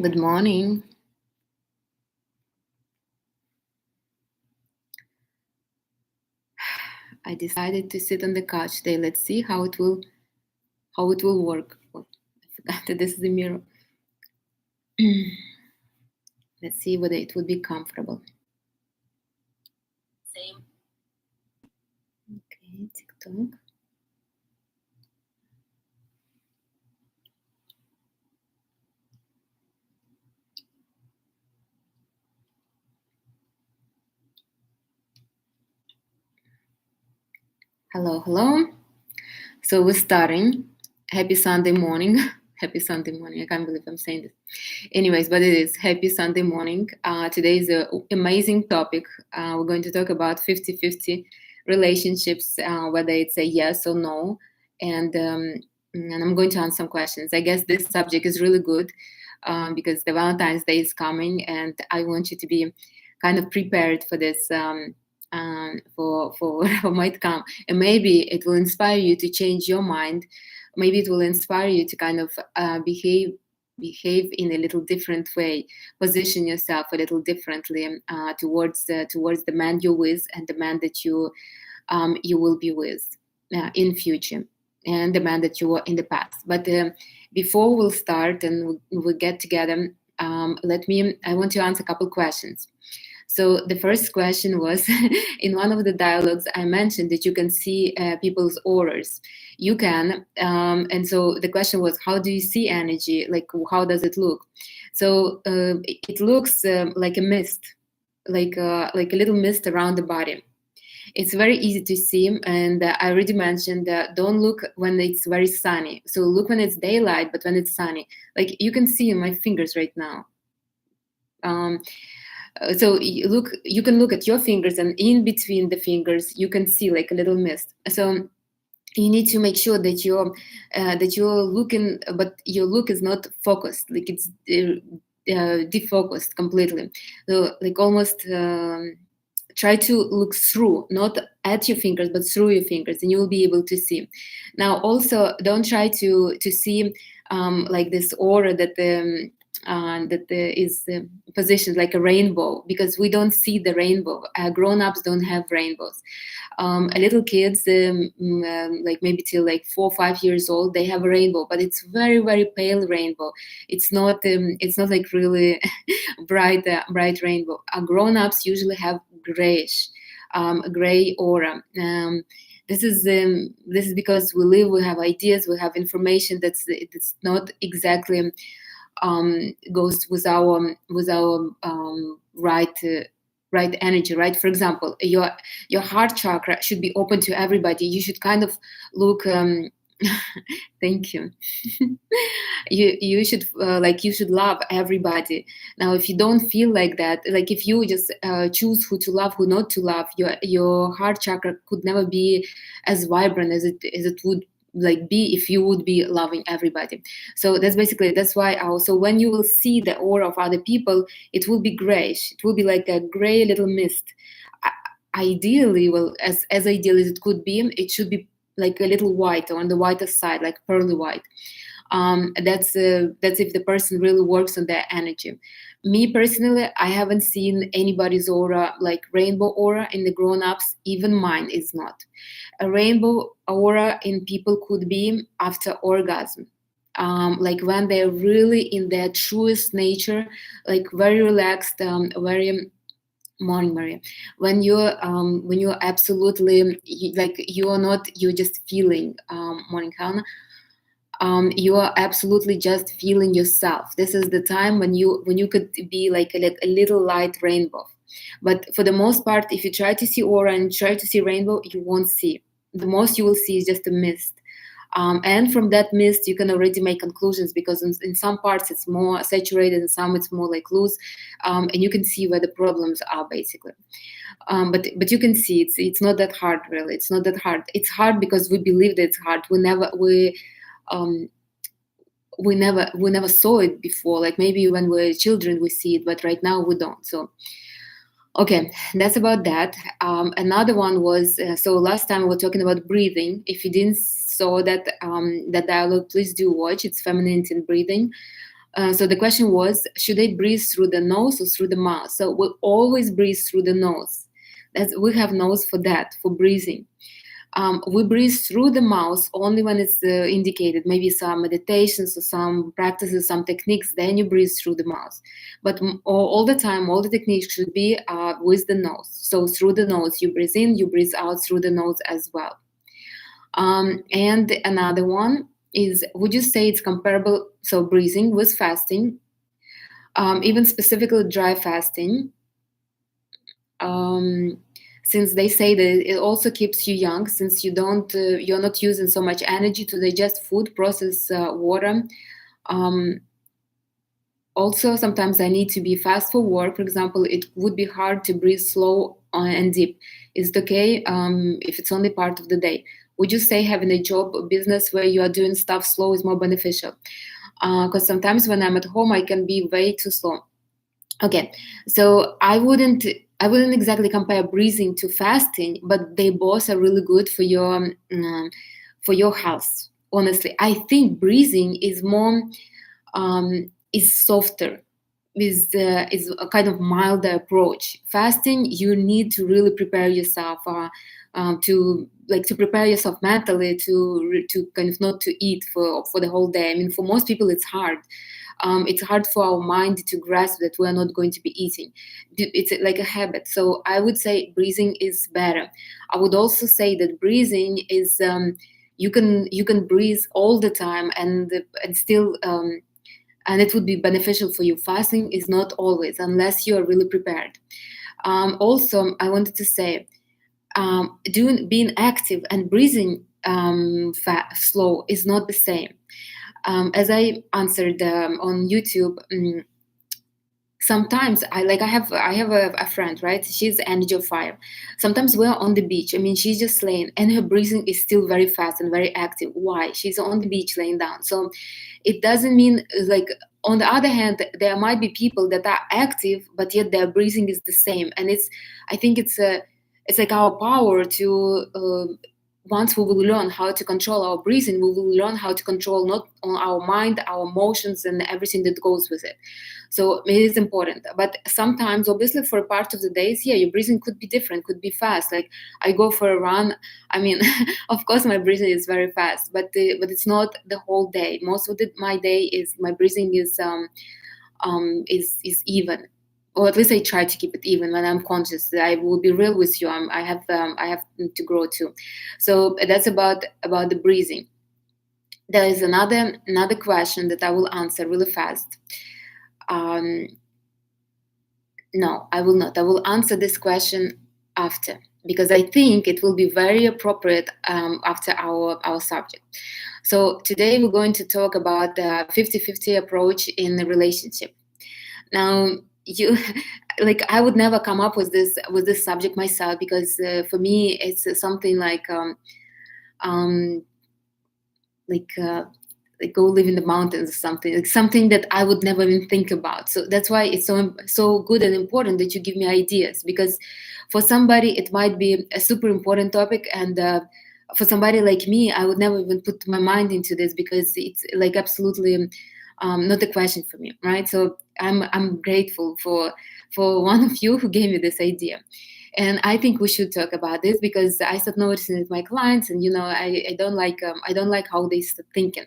Good morning. I decided to sit on the couch today. Let's see how it will work. Oh, I forgot that this is the mirror. Let's see whether it would be comfortable. Same. Okay, TikTok. Hello. So we're starting. Happy Sunday morning. Happy Sunday morning. I can't believe I'm saying this. Anyways, but it is happy Sunday morning. Today is an amazing topic. We're going to talk about 50-50 relationships, whether it's a yes or no. And I'm going to answer some questions. I guess this subject is really good because the Valentine's Day is coming, and I want you to be kind of prepared for this, for whatever might come. And maybe it will inspire you to change your mind. Maybe it will inspire you to kind of behave in a little different way, position yourself a little differently towards the man you're with and the man that you will be with in future, and the man that you were in the past. But before we'll start and we'll get together, I want to answer a couple questions. So the first question was, in one of the dialogues, I mentioned that you can see people's auras. You can, and so the question was, how do you see energy? Like, how does it look? So it looks like a mist, like a little mist around the body. It's very easy to see, and I already mentioned that don't look when it's very sunny. So look when it's daylight, but when it's sunny, like you can see my fingers right now. So you can look at your fingers, and in between the fingers you can see like a little mist. So you need to make sure that you're looking, but your look is not focused, like it's defocused completely. So like almost try to look through, not at your fingers but through your fingers, and you will be able to see. Now also don't try to see like this aura that is positioned like a rainbow, because we don't see the rainbow. Grown-ups don't have rainbows. A little kids, like maybe till like 4 or 5 years old, they have a rainbow, but it's very, very pale rainbow. It's not like really bright rainbow. Grown-ups usually have grayish, gray aura. This is because we have ideas, we have information that's not exactly goes with our right energy, right? For example, your heart chakra should be open to everybody. You should kind of look. Thank you. You should you should love everybody. Now, if you don't feel like that, like if you just choose who to love, who not to love, your heart chakra could never be as vibrant as it would like be if you would be loving everybody. So that's why also when you will see the aura of other people, it will be grayish. It will be like a gray little mist. Ideally, well, as ideal as it could be, it should be like a little white, or on the whiter side, like pearly white. That's if the person really works on their energy. Me personally, I haven't seen anybody's aura like rainbow aura in the grown-ups. Even mine is not. A rainbow aura in people could be after orgasm. Like when they're really in their truest nature, like very relaxed, very morning, Maria. When you're absolutely you're just feeling, morning, Hannah. You are absolutely just feeling yourself. This is the time when you could be like a little light rainbow. But for the most part, if you try to see aura and try to see rainbow, you won't see. The most you will see is just a mist. And from that mist, you can already make conclusions, because in some parts it's more saturated, and some it's more like loose, and you can see where the problems are basically. But you can see it's not that hard, really. It's not that hard. It's hard because we believe that it's hard. Um, we never saw it before. Like maybe when we're children we see it, but right now we don't. So okay, that's about that. Another one was, so last time we were talking about breathing. If you didn't saw that dialogue, please do watch. It's femininity and breathing. So the question was, should I breathe through the nose or through the mouth? So we always breathe through the nose. We have nose for that, for breathing. We breathe through the mouth only when it's indicated, maybe some meditations or some practices, some techniques, then you breathe through the mouth. But all the time, all the techniques should be with the nose. So through the nose, you breathe in, you breathe out through the nose as well. And another one is, would you say it's comparable, so breathing with fasting, even specifically dry fasting, since they say that it also keeps you young, since you're not using so much energy to digest food, process water. Also, sometimes I need to be fast for work. For example, it would be hard to breathe slow and deep. Is it okay if it's only part of the day? Would you say having a job or business where you are doing stuff slow is more beneficial? Because sometimes when I'm at home, I can be way too slow. Okay, so I wouldn't exactly compare breathing to fasting, but they both are really good for your health. Honestly, I think breathing is more is softer, is a kind of milder approach. Fasting, you need to really prepare yourself to prepare yourself mentally to kind of not to eat for the whole day. I mean, for most people, it's hard. It's hard for our mind to grasp that we are not going to be eating. It's like a habit. So I would say breathing is better. I would also say that breathing is you can breathe all the time and still and it would be beneficial for you. Fasting is not always, unless you are really prepared. Also, I wanted to say, being active and breathing slow is not the same. As I answered on YouTube, sometimes I have a friend, right? She's energy of fire. Sometimes we're on the beach. I mean, she's just laying, and her breathing is still very fast and very active. Why? She's on the beach laying down. So it doesn't mean like. On the other hand, there might be people that are active, but yet their breathing is the same. And I think it's like our power to. Once we will learn how to control our breathing, we will learn how to control not on our mind, our emotions, and everything that goes with it. So it is important. But sometimes, obviously, for a part of the days, yeah, your breathing could be different, could be fast. Like I go for a run. I mean, of course, my breathing is very fast, but it's not the whole day. Most of my day is my breathing is even, or at least I try to keep it even when I'm conscious. I will be real with you. I have to grow too. So that's about the breathing. There is another question that I will answer really fast. No, I will not. I will answer this question after, because I think it will be very appropriate after our subject. So today we're going to talk about the 50-50 approach in a relationship. Now, you like I would never come up with this subject myself, because for me it's something like like go live in the mountains or something, like something that I would never even think about. So that's why it's so good and important that you give me ideas, because for somebody it might be a super important topic, and for somebody like me, I would never even put my mind into this, because it's like absolutely not a question for me, right? So I'm grateful for one of you who gave me this idea. And I think we should talk about this, because I start noticing it with my clients, and I don't like how they start thinking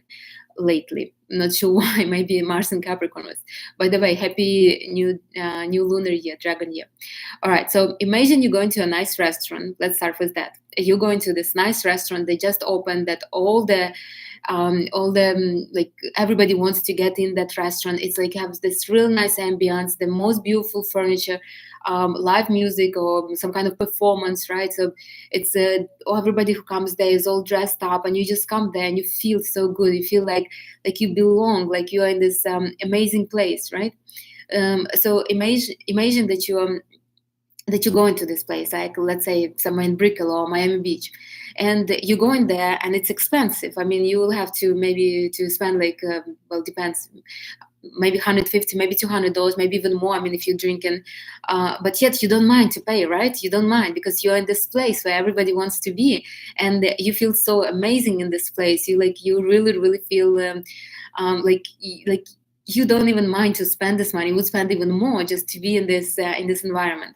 lately. I'm not sure why. Maybe Mars and Capricorn was. By the way, happy new lunar year, dragon year. All right. So imagine you go into a nice restaurant. Let's start with that. You go into this nice restaurant. They just opened that. Like everybody wants to get in that restaurant. It's like has this real nice ambience, the most beautiful furniture, live music or some kind of performance, right? So it's everybody who comes there is all dressed up, and you just come there and you feel so good. You feel like you belong, like you are in this amazing place, right? So imagine that you go into this place, like let's say somewhere in Brickell or Miami Beach, and you go in there and it's expensive. I mean, you will have to maybe to spend like well, depends, maybe 150, maybe $200, maybe even more. I mean, if you're drinking, but yet you don't mind to pay, right? You don't mind, because you're in this place where everybody wants to be, and you feel so amazing in this place. You really, really feel like you don't even mind to spend this money. You would spend even more just to be in this environment.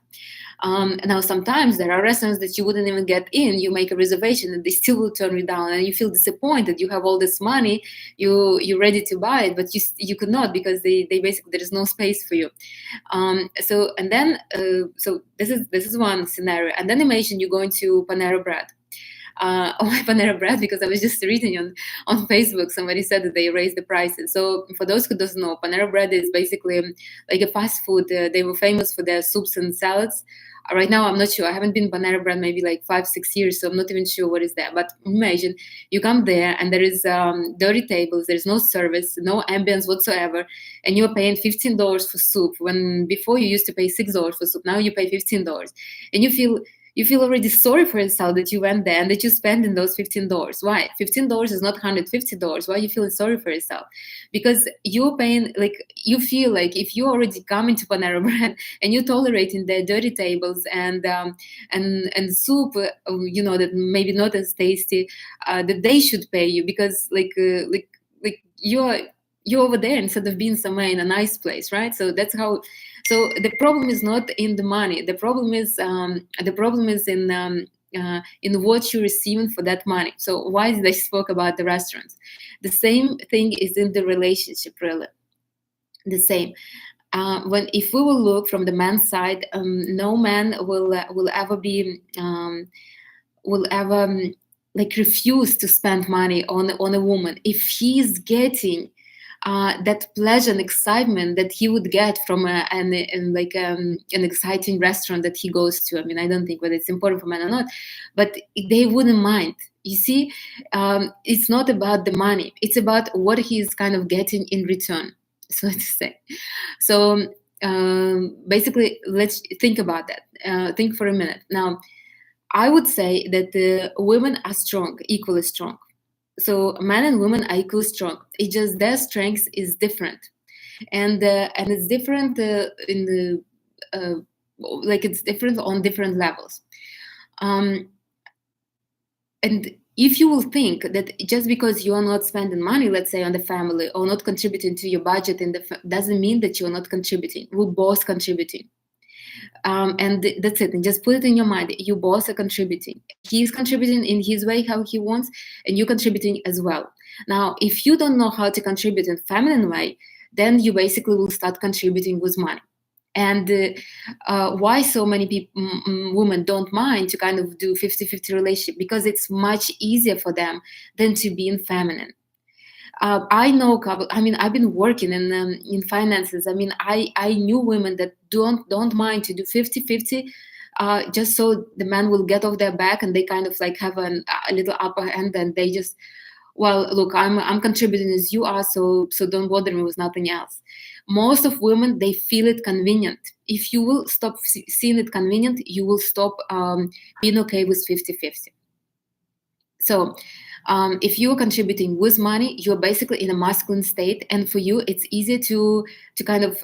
Now, sometimes there are restaurants that you wouldn't even get in. You make a reservation and they still will turn you down, and you feel disappointed. You have all this money, you're ready to buy it, but you could not, because they basically, there is no space for you. So this is one scenario. And then imagine you're going to Panera Bread. Why Panera Bread? Because I was just reading on Facebook, somebody said that they raised the prices. So for those who doesn't know, Panera Bread is basically like a fast food. They were famous for their soups and salads. Right now, I'm not sure. I haven't been Panera Bread maybe like 5-6 years, so I'm not even sure what is there. But imagine you come there and there is dirty tables. There's no service, no ambience whatsoever, and you're paying $15 for soup when before you used to pay $6 for soup. Now you pay $15, and you feel already sorry for yourself that you went there and that you spent in those $15. Why? $15 is not $150. Why are you feeling sorry for yourself? Because you're paying, like, you feel like if you already come into Panera Bread and you're tolerating their dirty tables and soup, that maybe not as tasty, that they should pay you, because you're over there instead of being somewhere in a nice place, right? So that's how. So the problem is not in the money. The problem is in what you're receiving for that money. So why did I spoke about the restaurants? The same thing is in the relationship, really. The same. If we will look from the man's side, no man will ever refuse to spend money on a woman if he's getting that pleasure and excitement that he would get from an exciting restaurant that he goes to. I mean, I don't think whether it's important for men or not, but they wouldn't mind. You see, it's not about the money. It's about what he's kind of getting in return, so to say. So basically, let's think about that. Think for a minute. Now, I would say that women are strong, equally strong. So men and women are equally strong. It's just their strength is different, and it's different it's different on different levels. And if you will think that just because you are not spending money, let's say, on the family, or not contributing to your budget doesn't mean that you're not contributing. We're both contributing. And that's it. And just put it in your mind. You both are contributing. He's contributing in his way, how he wants, and you're contributing as well. Now, if you don't know how to contribute in feminine way, then you basically will start contributing with money. And why so many women don't mind to kind of do 50-50 relationship? Because it's much easier for them than to be in feminine. I know a couple. I mean, I've been working in finances. I mean, I knew women that don't mind to do 50-50, just so the man will get off their back and they kind of like have a little upper hand, and they just, well, look, I'm contributing as you are, so don't bother me with nothing else. Most of women, they feel it convenient. If you will stop seeing it convenient, you will stop being okay with 50-50. So if you're contributing with money, you're basically in a masculine state, and for you it's easier to kind of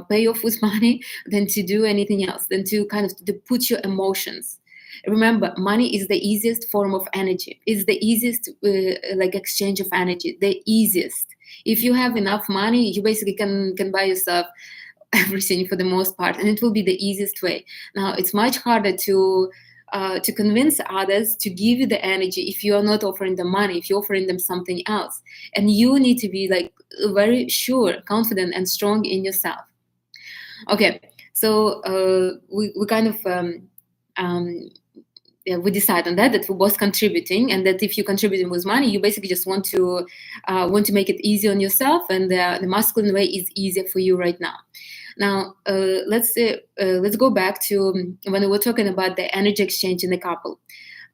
pay off with money than to do anything else, than to kind of to put your emotions. Remember, money is the easiest form of energy. It's the easiest exchange of energy, the easiest. If you have enough money, you basically can buy yourself everything for the most part, and it will be the easiest way. Now, it's much harder to convince others to give you the energy if you are not offering them money, if you're offering them something else. And you need to be like very sure, confident, and strong in yourself. Okay, so we kind of we decide on that we're both contributing, and that if you're contributing with money, you basically just want to make it easy on yourself, and the masculine way is easier for you right now. Now, let's go back to when we were talking about the energy exchange in the couple.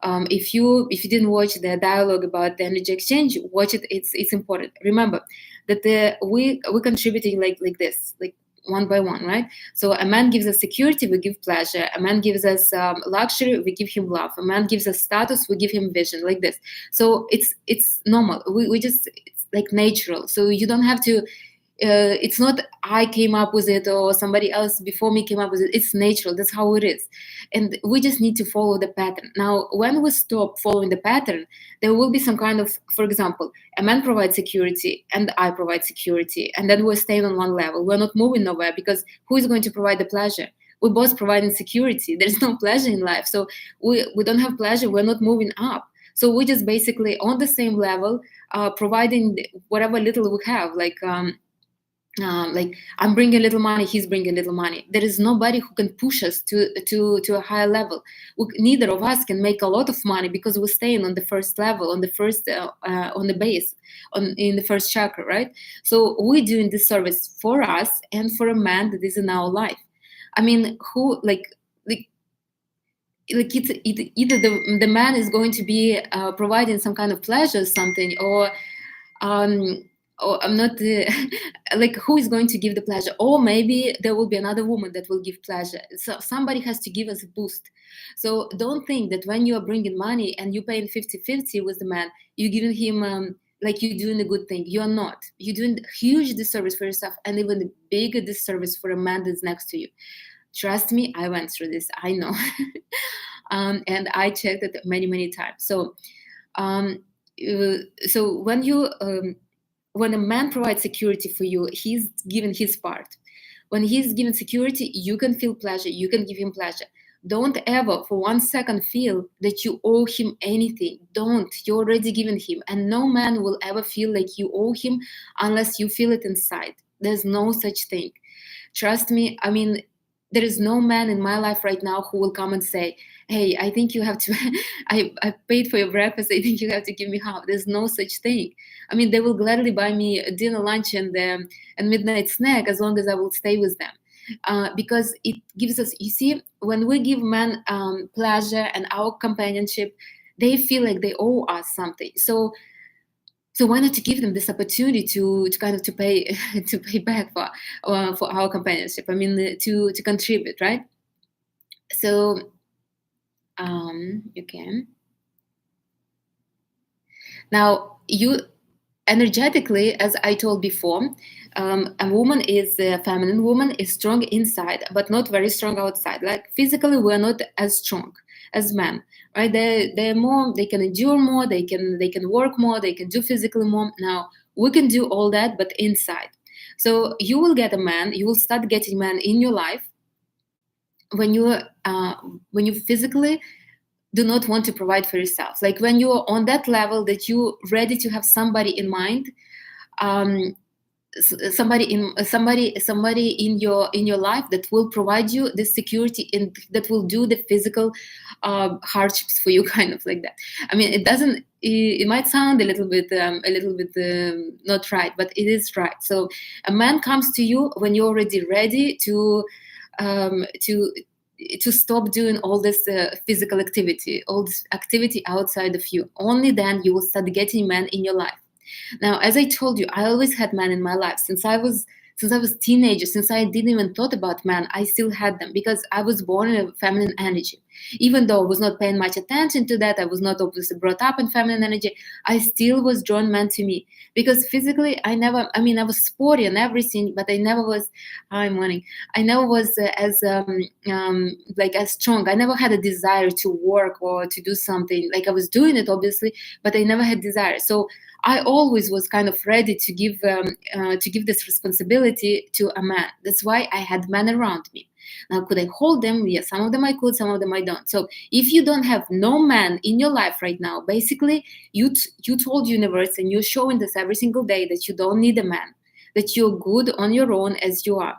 If you didn't watch the dialogue about the energy exchange, watch it. It's important. Remember that we're contributing like this, like one by one, right? So a man gives us security, we give pleasure. A man gives us luxury, we give him love. A man gives us status, we give him vision, like this. So it's normal. We just, it's like natural. So you don't have to It's not I came up with it or somebody else before me came up with it. It's natural. That's how it is. And we just need to follow the pattern. Now, when we stop following the pattern, there will be some kind of, for example, a man provides security and I provide security. And then we're staying on one level. We're not moving nowhere because who is going to provide the pleasure? We're both providing security. There's no pleasure in life. So we don't have pleasure. We're not moving up. So we're just basically on the same level, providing whatever little we have. Like I'm bringing little money, he's bringing little money. There is nobody who can push us to a higher level. Neither of us can make a lot of money because we're staying on the first level, on the first, on the base, in the first chakra, right? So we're doing this service for us and for a man that is in our life. I mean, who like it's either the man is going to be providing some kind of pleasure or something, um I'm not like who is going to give the pleasure, or maybe there will be another woman that will give pleasure. So somebody has to give us a boost. So don't think that when you are bringing money and you're paying 50-50 with the man, you're giving him like you're doing a good thing. You're not. You're doing a huge disservice for yourself, and even a bigger disservice for a man that's next to you. Trust me, I went through this. I know. And I checked it many times. So so when a man provides security for you, he's given his part. When he's given security, you can feel pleasure, you can give him pleasure. Don't ever for 1 second feel that you owe him anything. Don't. You're already given him. And no man will ever feel like you owe him unless you feel it inside. There's no such thing. Trust me. I mean, there is no man in my life right now who will come and say, hey, I think you have to, I paid for your breakfast, I think you have to give me half. There's no such thing. I mean, they will gladly buy me a dinner, lunch, and midnight snack as long as I will stay with them. Because it gives us, you see, when we give men pleasure and our companionship, they feel like they owe us something. So why not to give them this opportunity to kind of to pay to pay back for our companionship? I mean, to contribute, right? So you can. Now, you energetically, as I told before, a woman is a feminine woman is strong inside, but not very strong outside. Like physically, we're not as strong as men, right? They're more. They can endure more. They can work more. They can do physically more. Now we can do all that, but inside. So you will get a man. You will start getting men in your life when you physically do not want to provide for yourself, like when you're on that level that you're ready to have somebody in mind, somebody in your life that will provide you the security and that will do the physical hardships for you, kind of like that. I mean, it might sound a little bit not right, but it is right. So a man comes to you when you're already ready to stop doing all this physical activity, all this activity outside of you. Only then you will start getting men in your life. Now, as I told you, I always had men in my life since I was teenager, since I didn't even thought about men. I still had them because I was born in a feminine energy. Even though I was not paying much attention to that, I was not obviously brought up in feminine energy, I still was drawn men to me because physically I was sporty and everything, but I never was I never was as strong. I never had a desire to work or to do something. Like I was doing it obviously, but I never had desire. So I always was kind of ready to give this responsibility to a man. That's why I had men around me. Now, could I hold them? Yes, some of them I could, some of them I don't. So if you don't have no man in your life right now, basically you told universe and you're showing this every single day that you don't need a man, that you're good on your own as you are.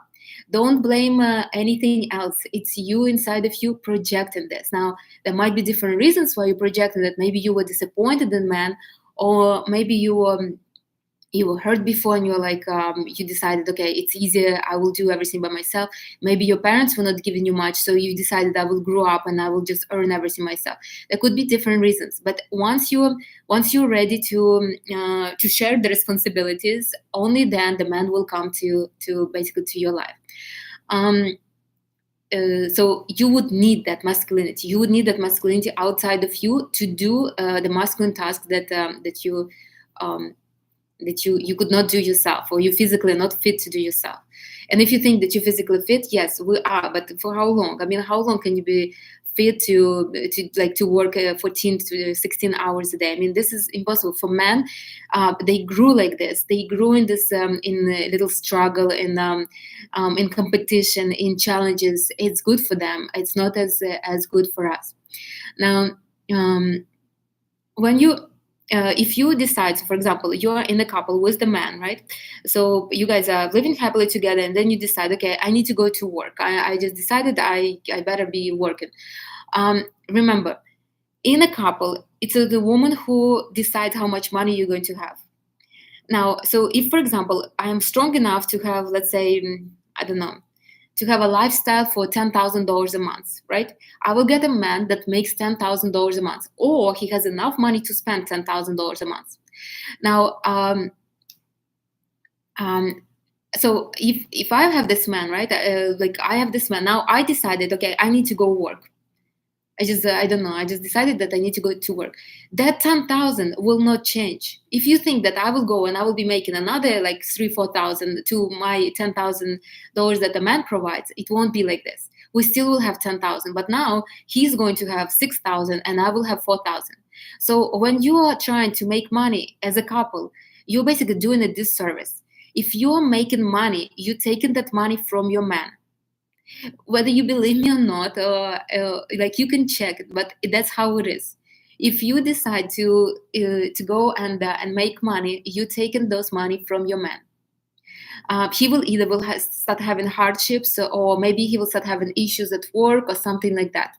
Don't blame anything else. It's you inside of you projecting this. Now, there might be different reasons why you projected it. Maybe you were disappointed in man, or maybe you were hurt before and you're like you decided, okay, it's easier, I will do everything by myself. Maybe your parents were not giving you much, so you decided I will grow up and I will just earn everything myself. There could be different reasons, but once you're ready to share the responsibilities, only then the man will come to basically to your life. So you would need that masculinity. You would need that masculinity outside of you to do the masculine task that you that you could not do yourself, or you physically are not fit to do yourself. And if you think that you're physically fit, yes, we are, but for how long? I mean, how long can you be fit to work 14 to 16 hours a day? I mean, this is impossible for men. They grew like this. They grew in this in a little struggle, in competition, in challenges. It's good for them. It's not as good for us. Now, when you if you decide, so for example, you're in a couple with the man, right? So you guys are living happily together, and then you decide, okay, I need to go to work. I just decided I better be working. Remember, in a couple, it's the woman who decides how much money you're going to have. Now, so if, for example, I am strong enough to have, let's say, I don't know, to have a lifestyle for $10,000 a month, right? I will get a man that makes $10,000 a month, or he has enough money to spend $10,000 a month. Now, so if I have this man, right? Like I have this man now, I decided, okay, I need to go work. I don't know. I just decided that I need to go to work. That 10,000 will not change. If you think that I will go and I will be making another like 3-4,000 to my $10,000 that the man provides, it won't be like this. We still will have 10,000, but now he's going to have 6,000 and I will have 4,000. So when you are trying to make money as a couple, you're basically doing a disservice. If you're making money, you're taking that money from your man. Whether you believe me or not, like you can check it, but that's how it is. If you decide to go and make money, you're taking those money from your man. He will either start having hardships, or maybe he will start having issues at work or something like that.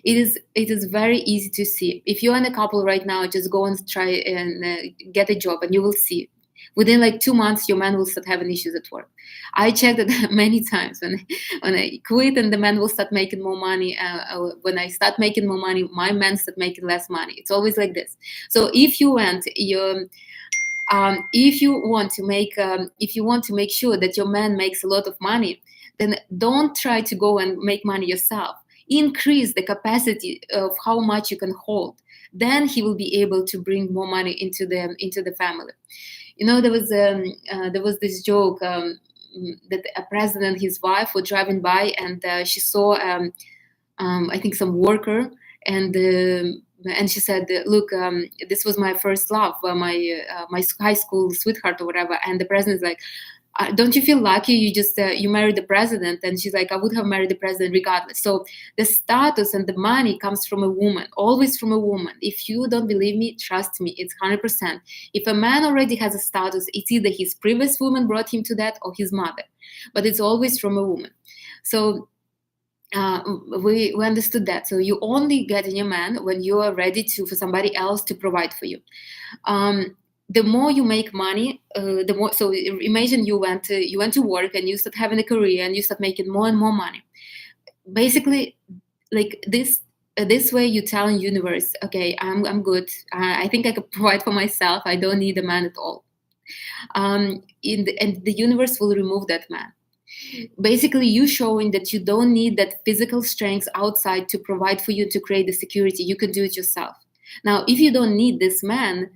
It is very easy to see. If you're in a couple right now, just go and try and get a job, and you will see. Within like 2 months, your man will start having issues at work. I checked it many times when I quit, and the man will start making more money. When I start making more money, my man start making less money. It's always like this. So if you want to make sure that your man makes a lot of money, then don't try to go and make money yourself. Increase the capacity of how much you can hold. Then he will be able to bring more money into the family. You know, there was this joke that a president, his wife, were driving by, and she saw, I think, some worker, and she said, "Look, this was my first love, my high school sweetheart or whatever." And the president's like, "Don't you feel lucky? You married the president?" And she's like, "I would have married the president regardless." So the status and the money comes from a woman, always from a woman. If you don't believe me, trust me, it's 100%. If a man already has a status, it's either his previous woman brought him to that or his mother, but it's always from a woman. So we understood that. So you only get in your man when you are ready for somebody else to provide for you. The more you make money, the more. So imagine you went to work and you start having a career and you start making more and more money. Basically, like this way, you tell the universe, okay, I'm good. I think I can provide for myself. I don't need a man at all. And the universe will remove that man. Basically, you showing that you don't need that physical strength outside to provide for you, to create the security. You can do it yourself. Now, if you don't need this man,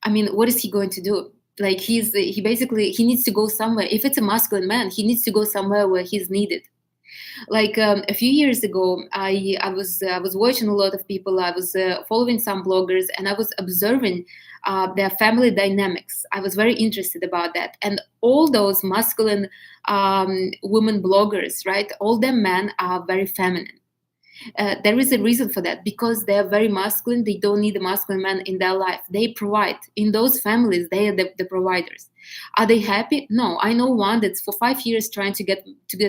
I mean, what is he going to do? Like he needs to go somewhere. If it's a masculine man, he needs to go somewhere where he's needed. Like a few years ago, I was watching a lot of people. I was following some bloggers, and I was observing their family dynamics. I was very interested about that. And all those masculine women bloggers, right? All them men are very feminine. There is a reason for that, because they are very masculine. They don't need a masculine man in their life. They provide. In those families, they are the providers. Are they happy? No. I know one that's for 5 years trying to get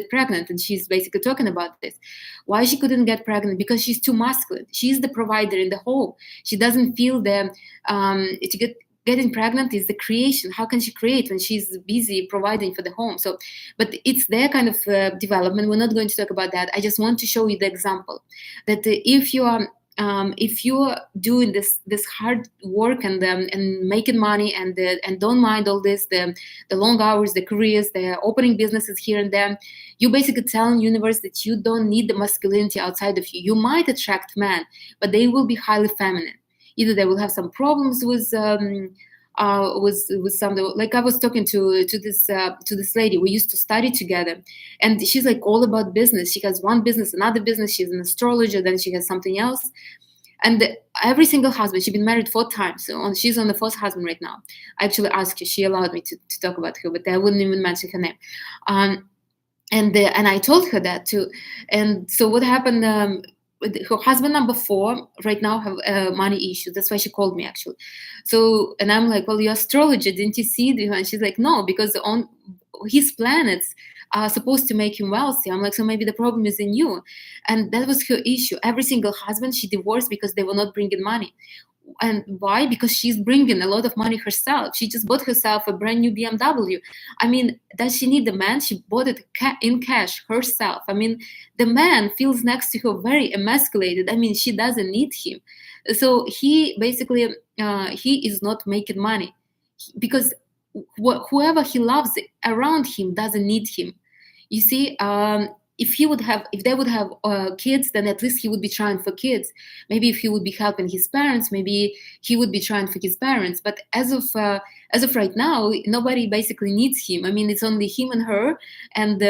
pregnant, and she's basically talking about this. Why she couldn't get pregnant? Because she's too masculine. She's the provider in the home. She doesn't feel getting pregnant is the creation. How can she create when she's busy providing for the home? So, but it's their kind of development. We're not going to talk about that. I just want to show you the example that if you're doing this hard work and making money and don't mind all this, the long hours, the careers, the opening businesses here and there, you basically telling universe that you don't need the masculinity outside of you. You might attract men, but they will be highly feminine. Either they will have some problems with with some, like I was talking to this lady. We used to study together, and she's like all about business. She has one business, another business. She's an astrologer, then she has something else. And every single husband, she's been married 4 times. So she's on the fourth husband right now. I actually asked her, she allowed me to talk about her, but I wouldn't even mention her name. And I told her that too. And so what happened? Her husband number 4 right now have money issues. That's why she called me actually. So, and I'm like, well, you're astrologer, didn't you see? And she's like, no, because on his planets are supposed to make him wealthy. I'm like, so maybe the problem is in you. And that was her issue. Every single husband she divorced because they were not bringing money. And why? Because she's bringing a lot of money herself. She just bought herself a brand new BMW. I mean, does she need the man? She bought it in cash herself. I mean, the man feels next to her very emasculated. I mean, she doesn't need him. So he basically, he is not making money because whoever he loves around him doesn't need him. You see, if they would have kids, then at least he would be trying for kids. Maybe if he would be helping his parents, maybe he would be trying for his parents. But as of right now, nobody basically needs him. I mean, it's only him and her, and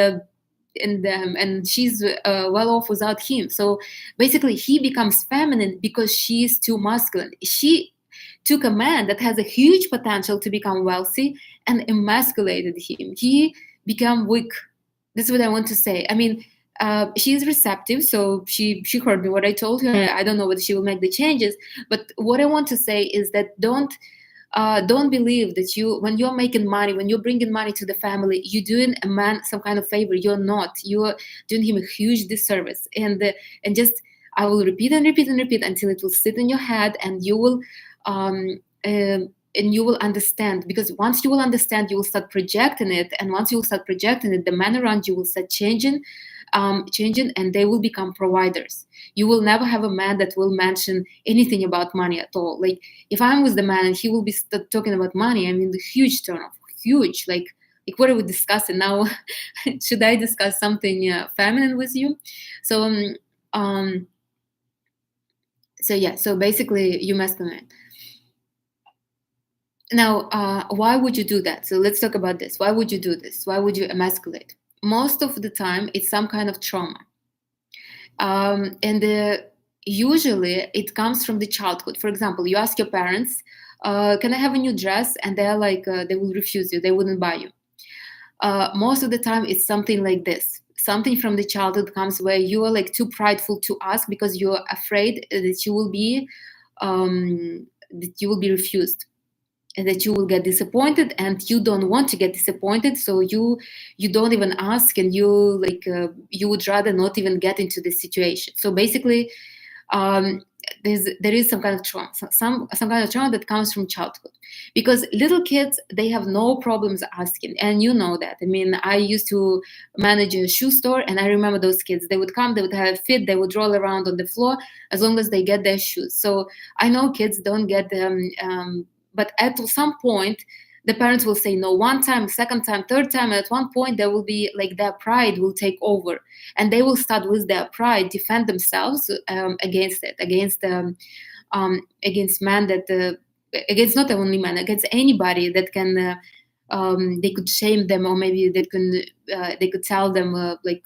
she's well off without him. So basically, he becomes feminine because she is too masculine. She took a man that has a huge potential to become wealthy and emasculated him. He became weak. That's what I want to say. I mean, she is receptive, so she heard me what I told her. I don't know whether she will make the changes, but what I want to say is that don't believe that when you're making money, when you're bringing money to the family, you're doing a man some kind of favor. You're not. You're doing him a huge disservice. And just I will repeat and repeat and repeat until it will sit in your head, and you will and you will understand, because once you will understand, you will start projecting it, and once you will start projecting it, the men around you will start changing, and they will become providers. You will never have a man that will mention anything about money at all. Like if I'm with the man and he will be talking about money, I mean, the huge turn off, huge. Like what are we discussing now? Should I discuss something feminine with you? So so basically you masculine. Now, why would you do that? So let's talk about this. Why would you do this? Why would you emasculate? Most of the time, it's some kind of trauma. Usually, it comes from the childhood. For example, you ask your parents, can I have a new dress? And they're like, they will refuse you. They wouldn't buy you. Most of the time, it's something like this. Something from the childhood comes where you are like too prideful to ask because you're afraid that you will be refused, and that you will get disappointed, and you don't want to get disappointed, so you don't even ask, and you you would rather not even get into this situation. So basically, there is some kind of trauma, some kind of trauma that comes from childhood, because little kids, they have no problems asking, and you know that. I mean, I used to manage a shoe store, and I remember those kids. They would come, they would have a fit, they would roll around on the floor as long as they get their shoes. So I know kids don't get them. But at some point, the parents will say no one time, second time, third time. And at one point, there will be like their pride will take over, and they will start with their pride defend themselves against it, against men that against not only men, against anybody that can. They could shame them, or maybe they could tell them like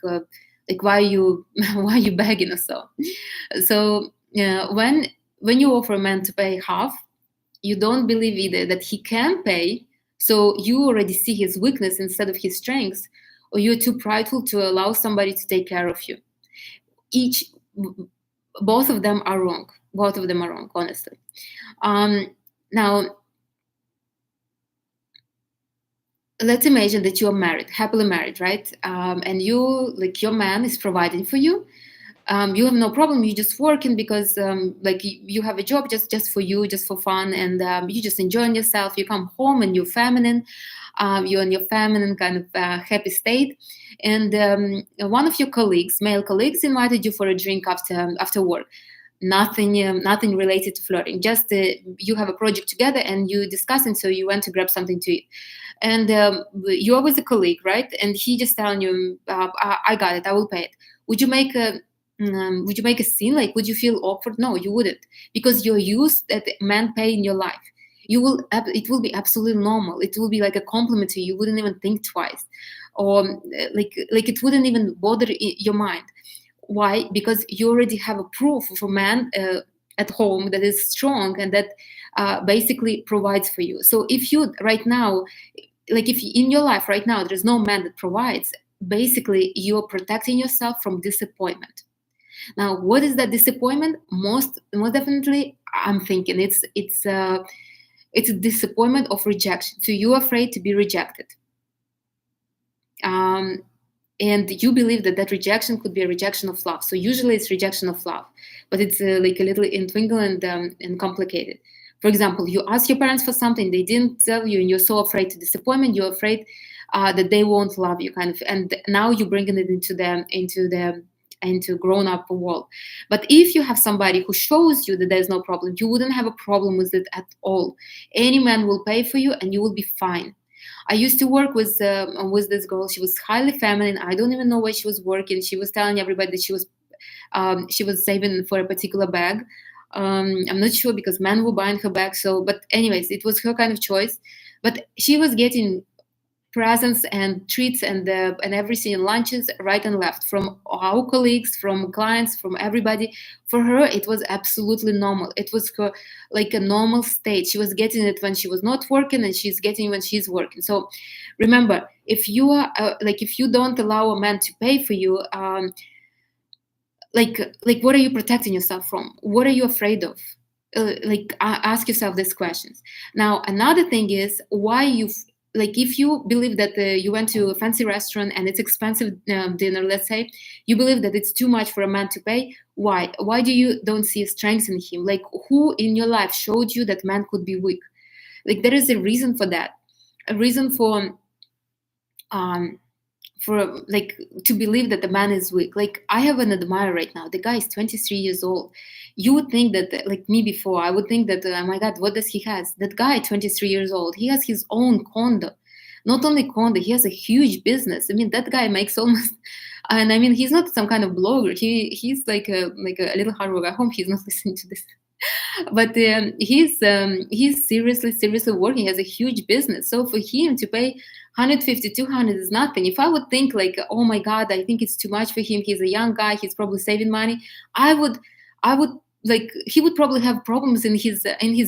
why you why you begging or so. So when you offer a man to pay half, you don't believe either that he can pay, so you already see his weakness instead of his strengths, or you're too prideful to allow somebody to take care of you. Both of them are wrong. Both of them are wrong, honestly. Now, let's imagine that you're married, happily married, right? And your man is providing for you. You have no problem. You're just working because you have a job just for you, just for fun, and you just enjoying yourself. You come home and you're feminine. You're in your feminine kind of happy state. And one of your male colleagues, invited you for a drink after work. Nothing related to flirting. Just you have a project together and you discussing. So you went to grab something to eat, and you're with a colleague, right? And he just telling you, "I got it. I will pay it." Would you make a scene? Like, would you feel awkward? No, you wouldn't, because you're used that men pay in your life. it will be absolutely normal. It will be like a compliment to you. You wouldn't even think twice, or like it wouldn't even bother your mind. Why? Because you already have a proof of a man at home that is strong and that basically provides for you. So if you right now, like if in your life right now there is no man that provides, basically you're protecting yourself from disappointment. Now, what is that disappointment? Most definitely, I'm thinking it's a disappointment of rejection. So you're afraid to be rejected. Um, and you believe that that rejection could be a rejection of love. So usually it's rejection of love, but it's like a little entwingle and complicated. For example, you ask your parents for something, they didn't tell you, and you're so afraid to disappointment. You're afraid that they won't love you, kind of, and now you're bringing it into grown up world. But if you have somebody who shows you that there's no problem, you wouldn't have a problem with it at all. Any man will pay for you, and you will be fine. I used to work with this girl. She was highly feminine. I don't even know where she was working. She was telling everybody that she was saving for a particular bag. I'm not sure because men were buying her bag. So, but anyways, it was her kind of choice. But she was getting presents and treats and everything and lunches right and left from our colleagues, from clients, from everybody. For her it was absolutely normal. It was her like a normal state. She was getting it when she was not working, and she's getting it when she's working. So remember, if you are if you don't allow a man to pay for you, like what are you protecting yourself from? What are you afraid of? Ask yourself these questions. Now another thing is why you like if you believe that you went to a fancy restaurant and it's expensive dinner, let's say, you believe that it's too much for a man to pay. Why do you don't see strength in him? Like who in your life showed you that man could be weak? Like there is a reason for that, a reason um for like to believe that the man is weak. Like I have an admirer right now. The guy is 23 years old. You would think that like me before, I would think that oh my god, what does he has? That guy 23 years old, he has his own condo. Not only condo, he has a huge business. I mean, that guy makes almost and I mean he's not some kind of blogger. He's like a little hard worker. I hope he's not listening to this. But he's seriously working. He has a huge business. So for him to pay 150 200 is nothing. If I would think like oh my god, I think it's too much for him, he's a young guy, he's probably saving money, I would like he would probably have problems in his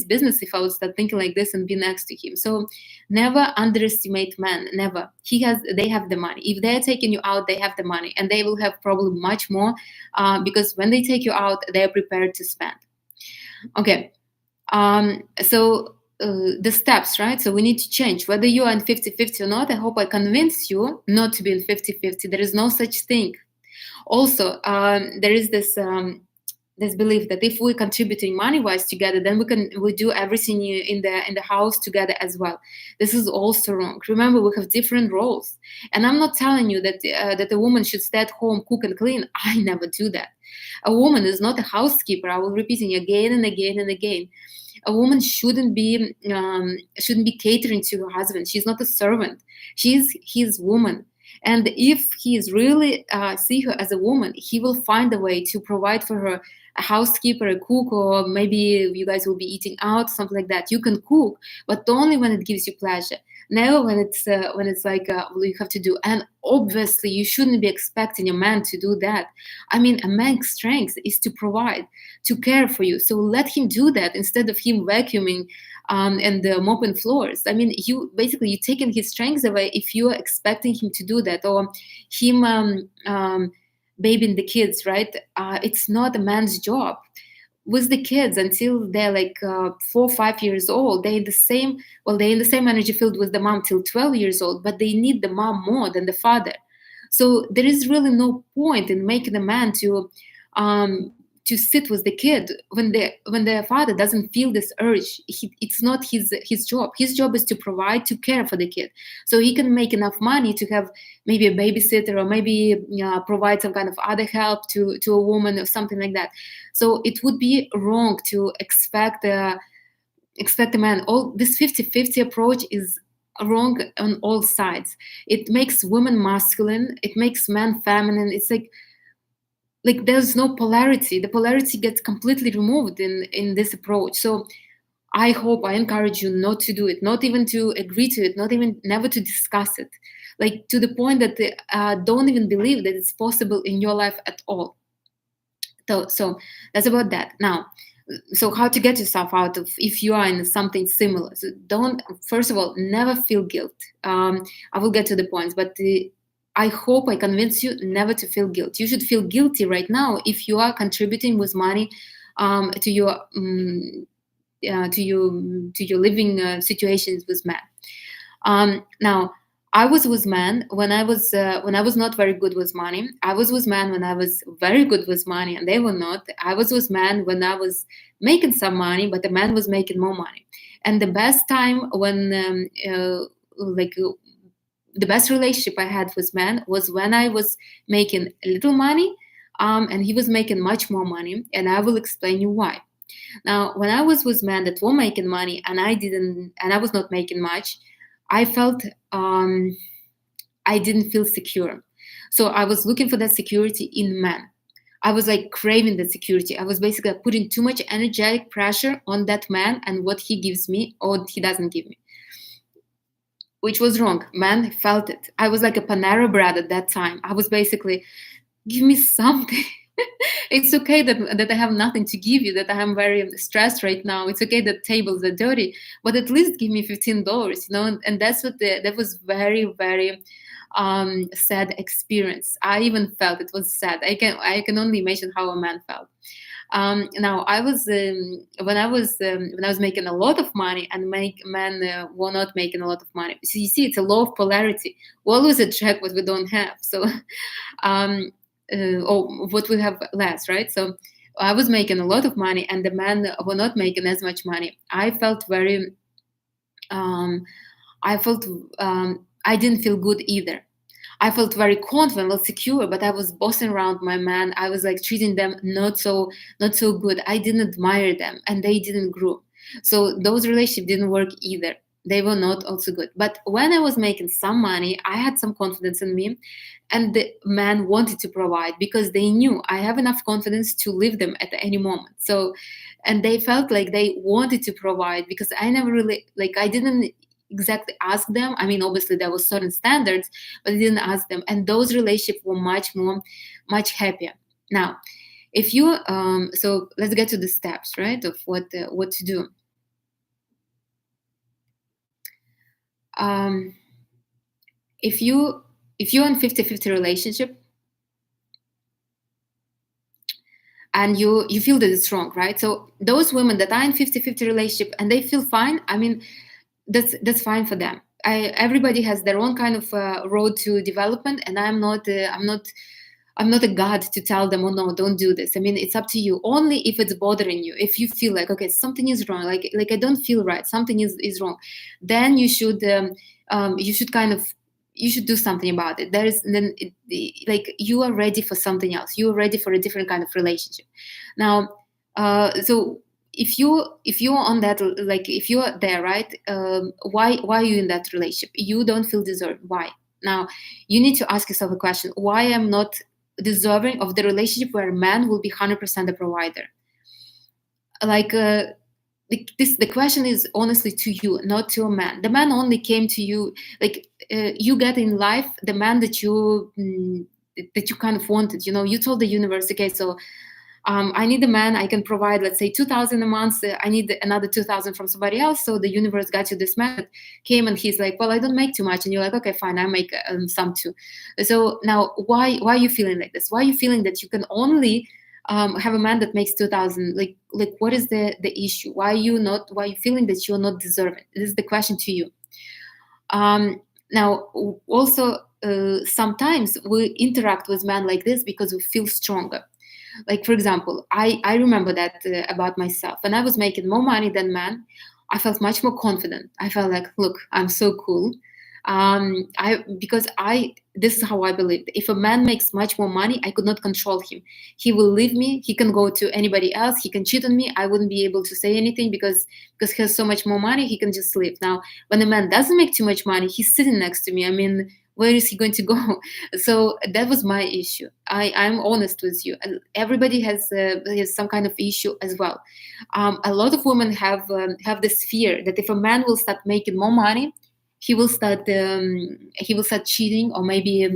business if I would start thinking like this and be next to him. So never underestimate men. Never. They have the money. If they're taking you out, they have the money, and they will have probably much more because when they take you out, they're prepared to spend. Okay. So the steps, right? So we need to change. Whether you are in 50-50 or not, I hope I convince you not to be in 50-50. There is no such thing. Also, there is this belief that if we're contributing money-wise together, then we do everything in the house together as well. This is also wrong. Remember, we have different roles, and I'm not telling you that a woman should stay at home, cook and clean. I never do that. A woman is not a housekeeper. I will repeating again and again and again. A woman shouldn't be catering to her husband. She's not a servant. She's his woman. And if he is really see her as a woman, he will find a way to provide for her a housekeeper, a cook, or maybe you guys will be eating out, something like that. You can cook, but only when it gives you pleasure. Never when it's like well, you have to do. And obviously, you shouldn't be expecting a man to do that. I mean, a man's strength is to provide, to care for you. So let him do that instead of him vacuuming and mopping floors. I mean, you're taking his strengths away if you are expecting him to do that, or him babying the kids, right? It's not a man's job. With the kids until they're like 4 or 5 years old, they're in the same energy field with the mom till 12 years old, but they need the mom more than the father. So there is really no point in making a man to sit with the kid when the father doesn't feel this urge. It's not his job. His job is to provide, to care for the kid, so he can make enough money to have maybe a babysitter, or maybe provide some kind of other help to a woman or something like that. So it would be wrong to expect a man. All this 50-50 approach is wrong on all sides. It makes women masculine, it makes men feminine. It's like there's no polarity. The polarity gets completely removed in this approach. So I hope, I encourage you not to do it, not even to agree to it, not even never to discuss it, like to the point that don't even believe that it's possible in your life at all. So that's about that. Now, so how to get yourself out of, if you are in something similar? So don't, first of all, never feel guilt. I will get to the points, but I hope I convince you never to feel guilt. You should feel guilty right now if you are contributing with money to your to your living situations with men. Now, I was with men when I was not very good with money. I was with men when I was very good with money, and they were not. I was with men when I was making some money, but the man was making more money. And the best time when the best relationship I had with men was when I was making a little money, and he was making much more money, and I will explain you why. Now, when I was with men that were making money and I didn't, and I was not making much, I felt I didn't feel secure. So I was looking for that security in men. I was like craving that security. I was basically putting too much energetic pressure on that man and what he gives me or he doesn't give me, which was wrong. Men felt it. I was like a Panera bread at that time. I was basically, give me something. It's okay that I have nothing to give you, that I am very stressed right now. It's okay that tables are dirty, but at least give me $15, and that's what that was very, very sad experience. I even felt it was sad. I can only imagine how a man felt. Now I was when I was making a lot of money and men were not making a lot of money. So you see, it's a law of polarity. We always attract what we don't have. So um, or what we have less, right? So I was making a lot of money, and the men were not making as much money. I felt very, I felt, I didn't feel good either. I felt very confident, well, secure, but I was bossing around my man. I was like treating them not so good. I didn't admire them, and they didn't grow. So those relationships didn't work either. They were not also good. But when I was making some money, I had some confidence in me, and the man wanted to provide because they knew I have enough confidence to leave them at any moment. So, and they felt like they wanted to provide because I never really, like, I didn't exactly ask them. I mean, obviously there was certain standards, but I didn't ask them, and those relationships were much happier. Now, if you so let's get to the steps, right, of what to do. um, if you're in 50-50 relationship and you feel that it's wrong, right? So those women that are in 50-50 relationship and they feel fine, I mean, that's fine for them. Everybody has their own kind of road to development, and I'm not a god to tell them, oh no, don't do this. I mean, it's up to you. Only if it's bothering you, if you feel like, okay, something is wrong, like I don't feel right, something is wrong, then you should kind of, you should do something about it. There is then like you are ready for something else. You are ready for a different kind of relationship. Now, so if you're on that, like if you're there, right, why are you in that relationship? You don't feel deserved. Why? Now you need to ask yourself a question: why I'm not deserving of the relationship where a man will be 100% the provider? Like the question is honestly to you, not to a man. The man only came to you, like you get in life the man that you kind of wanted. You told the universe, okay, so I need a man. I can provide, let's say, 2,000 a month. I need another 2,000 from somebody else. So the universe got you this man that came, and he's like, well, I don't make too much. And you're like, okay, fine, I make some too. So now, why are you feeling like this? Why are you feeling that you can only have a man that makes 2,000? Like what is the issue? Why are you feeling that you're not deserving? This is the question to you. Now, also, sometimes we interact with men like this because we feel stronger. Like, for example, I remember that about myself. When I was making more money than men, I felt much more confident. I felt like, look, I'm so cool. Because this is how I believed. If a man makes much more money, I could not control him. He will leave me. He can go to anybody else. He can cheat on me. I wouldn't be able to say anything because he has so much more money. He can just leave. Now, when a man doesn't make too much money, he's sitting next to me. I mean, where is he going to go? So that was my issue. I'm honest with you. And everybody has some kind of issue as well. A lot of women have this fear that if a man will start making more money, he will start cheating, or maybe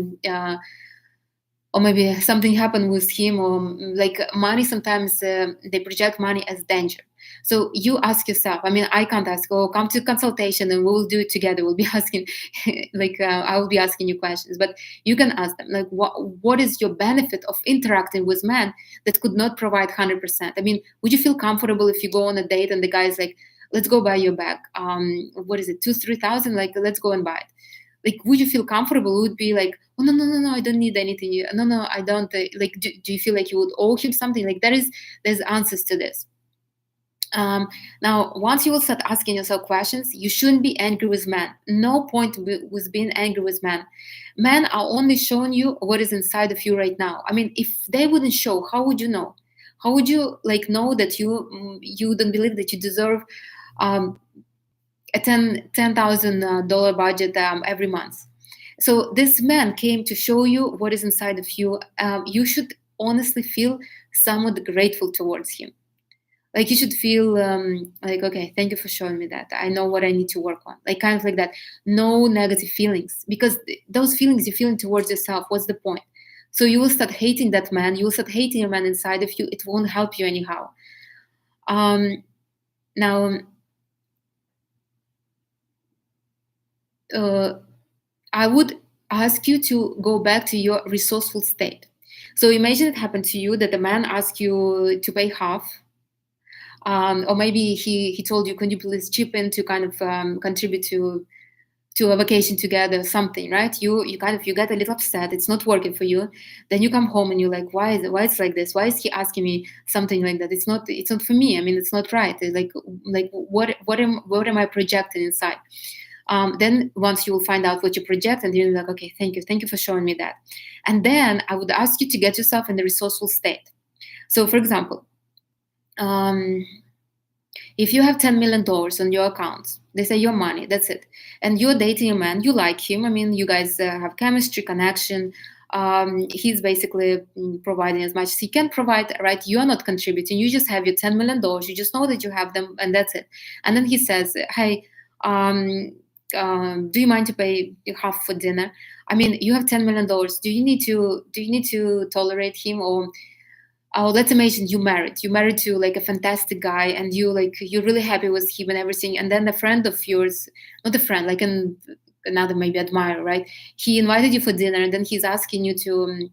something happened with him, or like money. Sometimes they project money as danger. So you ask yourself, I mean, I can't ask, oh, come to consultation and we will do it together, we'll be asking I will be asking you questions, but you can ask them, like, what is your benefit of interacting with men that could not provide 100%? I mean, would you feel comfortable if you go on a date and the guy is like, let's go buy your bag, what is it, 2,000-3,000, like, let's go and buy it? Like, would you feel comfortable? Would be like, oh, no, no, no, no, I don't need anything, no, I don't, like, do you feel like you would owe him something? Like, there's answers to this. Now, once you will start asking yourself questions, you shouldn't be angry with men. No point with being angry with men. Men are only showing you what is inside of you right now. I mean, if they wouldn't show, how would you know? How would you like know that you don't believe that you deserve a $10,000 budget every month? So this man came to show you what is inside of you. You should honestly feel somewhat grateful towards him. Like, you should feel like, okay, thank you for showing me that. I know what I need to work on. Like, kind of like that. No negative feelings, because those feelings you're feeling towards yourself, what's the point? So you will start hating that man. You will start hating your man inside of you. It won't help you anyhow. Now, I would ask you to go back to your resourceful state. So imagine it happened to you that a man asked you to pay half. Or maybe he told you, can you please chip in to kind of contribute to a vacation together, something, right? You get a little upset. It's not working for you. Then you come home and you're like, why it's like this? Why is he asking me something like that? It's not for me. I mean, it's not right. It's like what am I projecting inside? Then once you will find out what you project, and you're like, okay, thank you for showing me that. And then I would ask you to get yourself in the resourceful state. So, for example, if you have $10 million on your accounts, they say your money, that's it, and you're dating a man, you like him, I mean, you guys have chemistry, connection, he's basically providing as much as he can provide, right? You're not contributing, you just have your $10 million, you just know that you have them, and that's it. And then he says, hey, do you mind to pay half for dinner? I mean, you have $10 million, do you need to tolerate him? Or let's imagine you married to like a fantastic guy, and you're really happy with him and everything, and then a friend of yours, not a friend, like another maybe admirer, right? He invited you for dinner, and then he's asking you to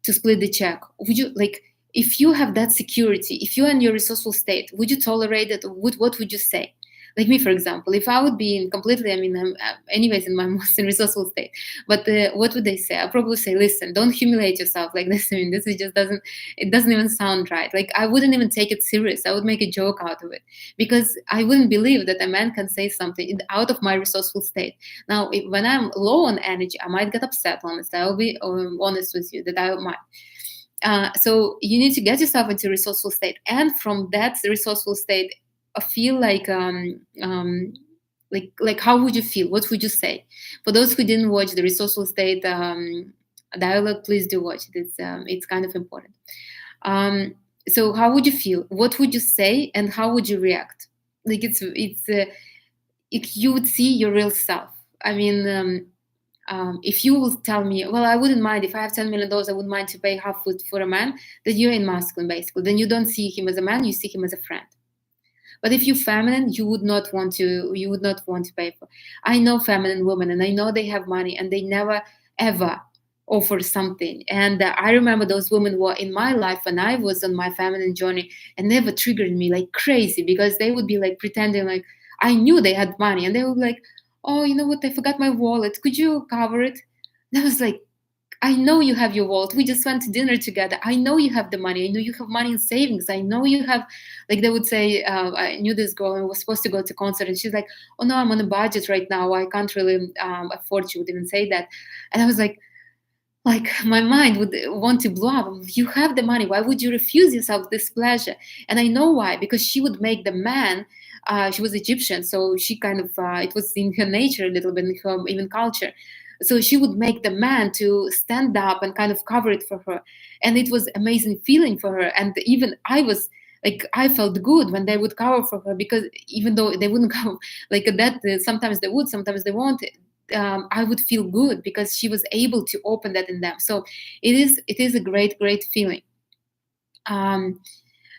split the check. Would you, like, if you have that security, if you're in your resourceful state, would you tolerate it? What would you say? Like me, for example, if I would be in completely, I mean, I'm anyways in my most resourceful state, but what would they say? I'll probably say, listen, don't humiliate yourself like this. I mean, this is just doesn't even sound right. Like, I wouldn't even take it serious. I would make a joke out of it, because I wouldn't believe that a man can say something out of my resourceful state. Now, when I'm low on energy, I might get upset, honestly. I'll be honest with you that I might. So you need to get yourself into resourceful state, and from that resourceful state, feel like how would you feel? What would you say? For those who didn't watch the resourceful state dialogue, please do watch it. It's kind of important. So how would you feel? What would you say, and how would you react? Like, if you would see your real self. I mean, if you will tell me, well, I wouldn't mind if I have $10 million, I wouldn't mind to pay half for a man, that you're in masculine, basically. Then you don't see him as a man, you see him as a friend. But if you're feminine, you would not want to pay for. I know feminine women, and I know they have money, and they never ever offer something. And I remember those women were in my life when I was on my feminine journey, and never triggered me like crazy, because they would be like pretending like I knew they had money, and they would be like, oh, you know what? I forgot my wallet. Could you cover it? And I was like, I know you have your wallet. We just went to dinner together. I know you have the money. I know you have money in savings. I know you have, like, they would say, I knew this girl and was supposed to go to concert, and she's like, oh no, I'm on a budget right now. I can't really afford. She would even say that. And I was like my mind would want to blow up. You have the money. Why would you refuse yourself this pleasure? And I know why, because she would make the man, she was Egyptian, so she kind of, it was in her nature a little bit, in her even culture, So she would make the man to stand up and kind of cover it for her. And it was amazing feeling for her. And even I was like, I felt good when they would cover for her, because even though they wouldn't cover like that, sometimes they would, sometimes they won't. I would feel good because she was able to open that in them. So it is a great feeling. Um,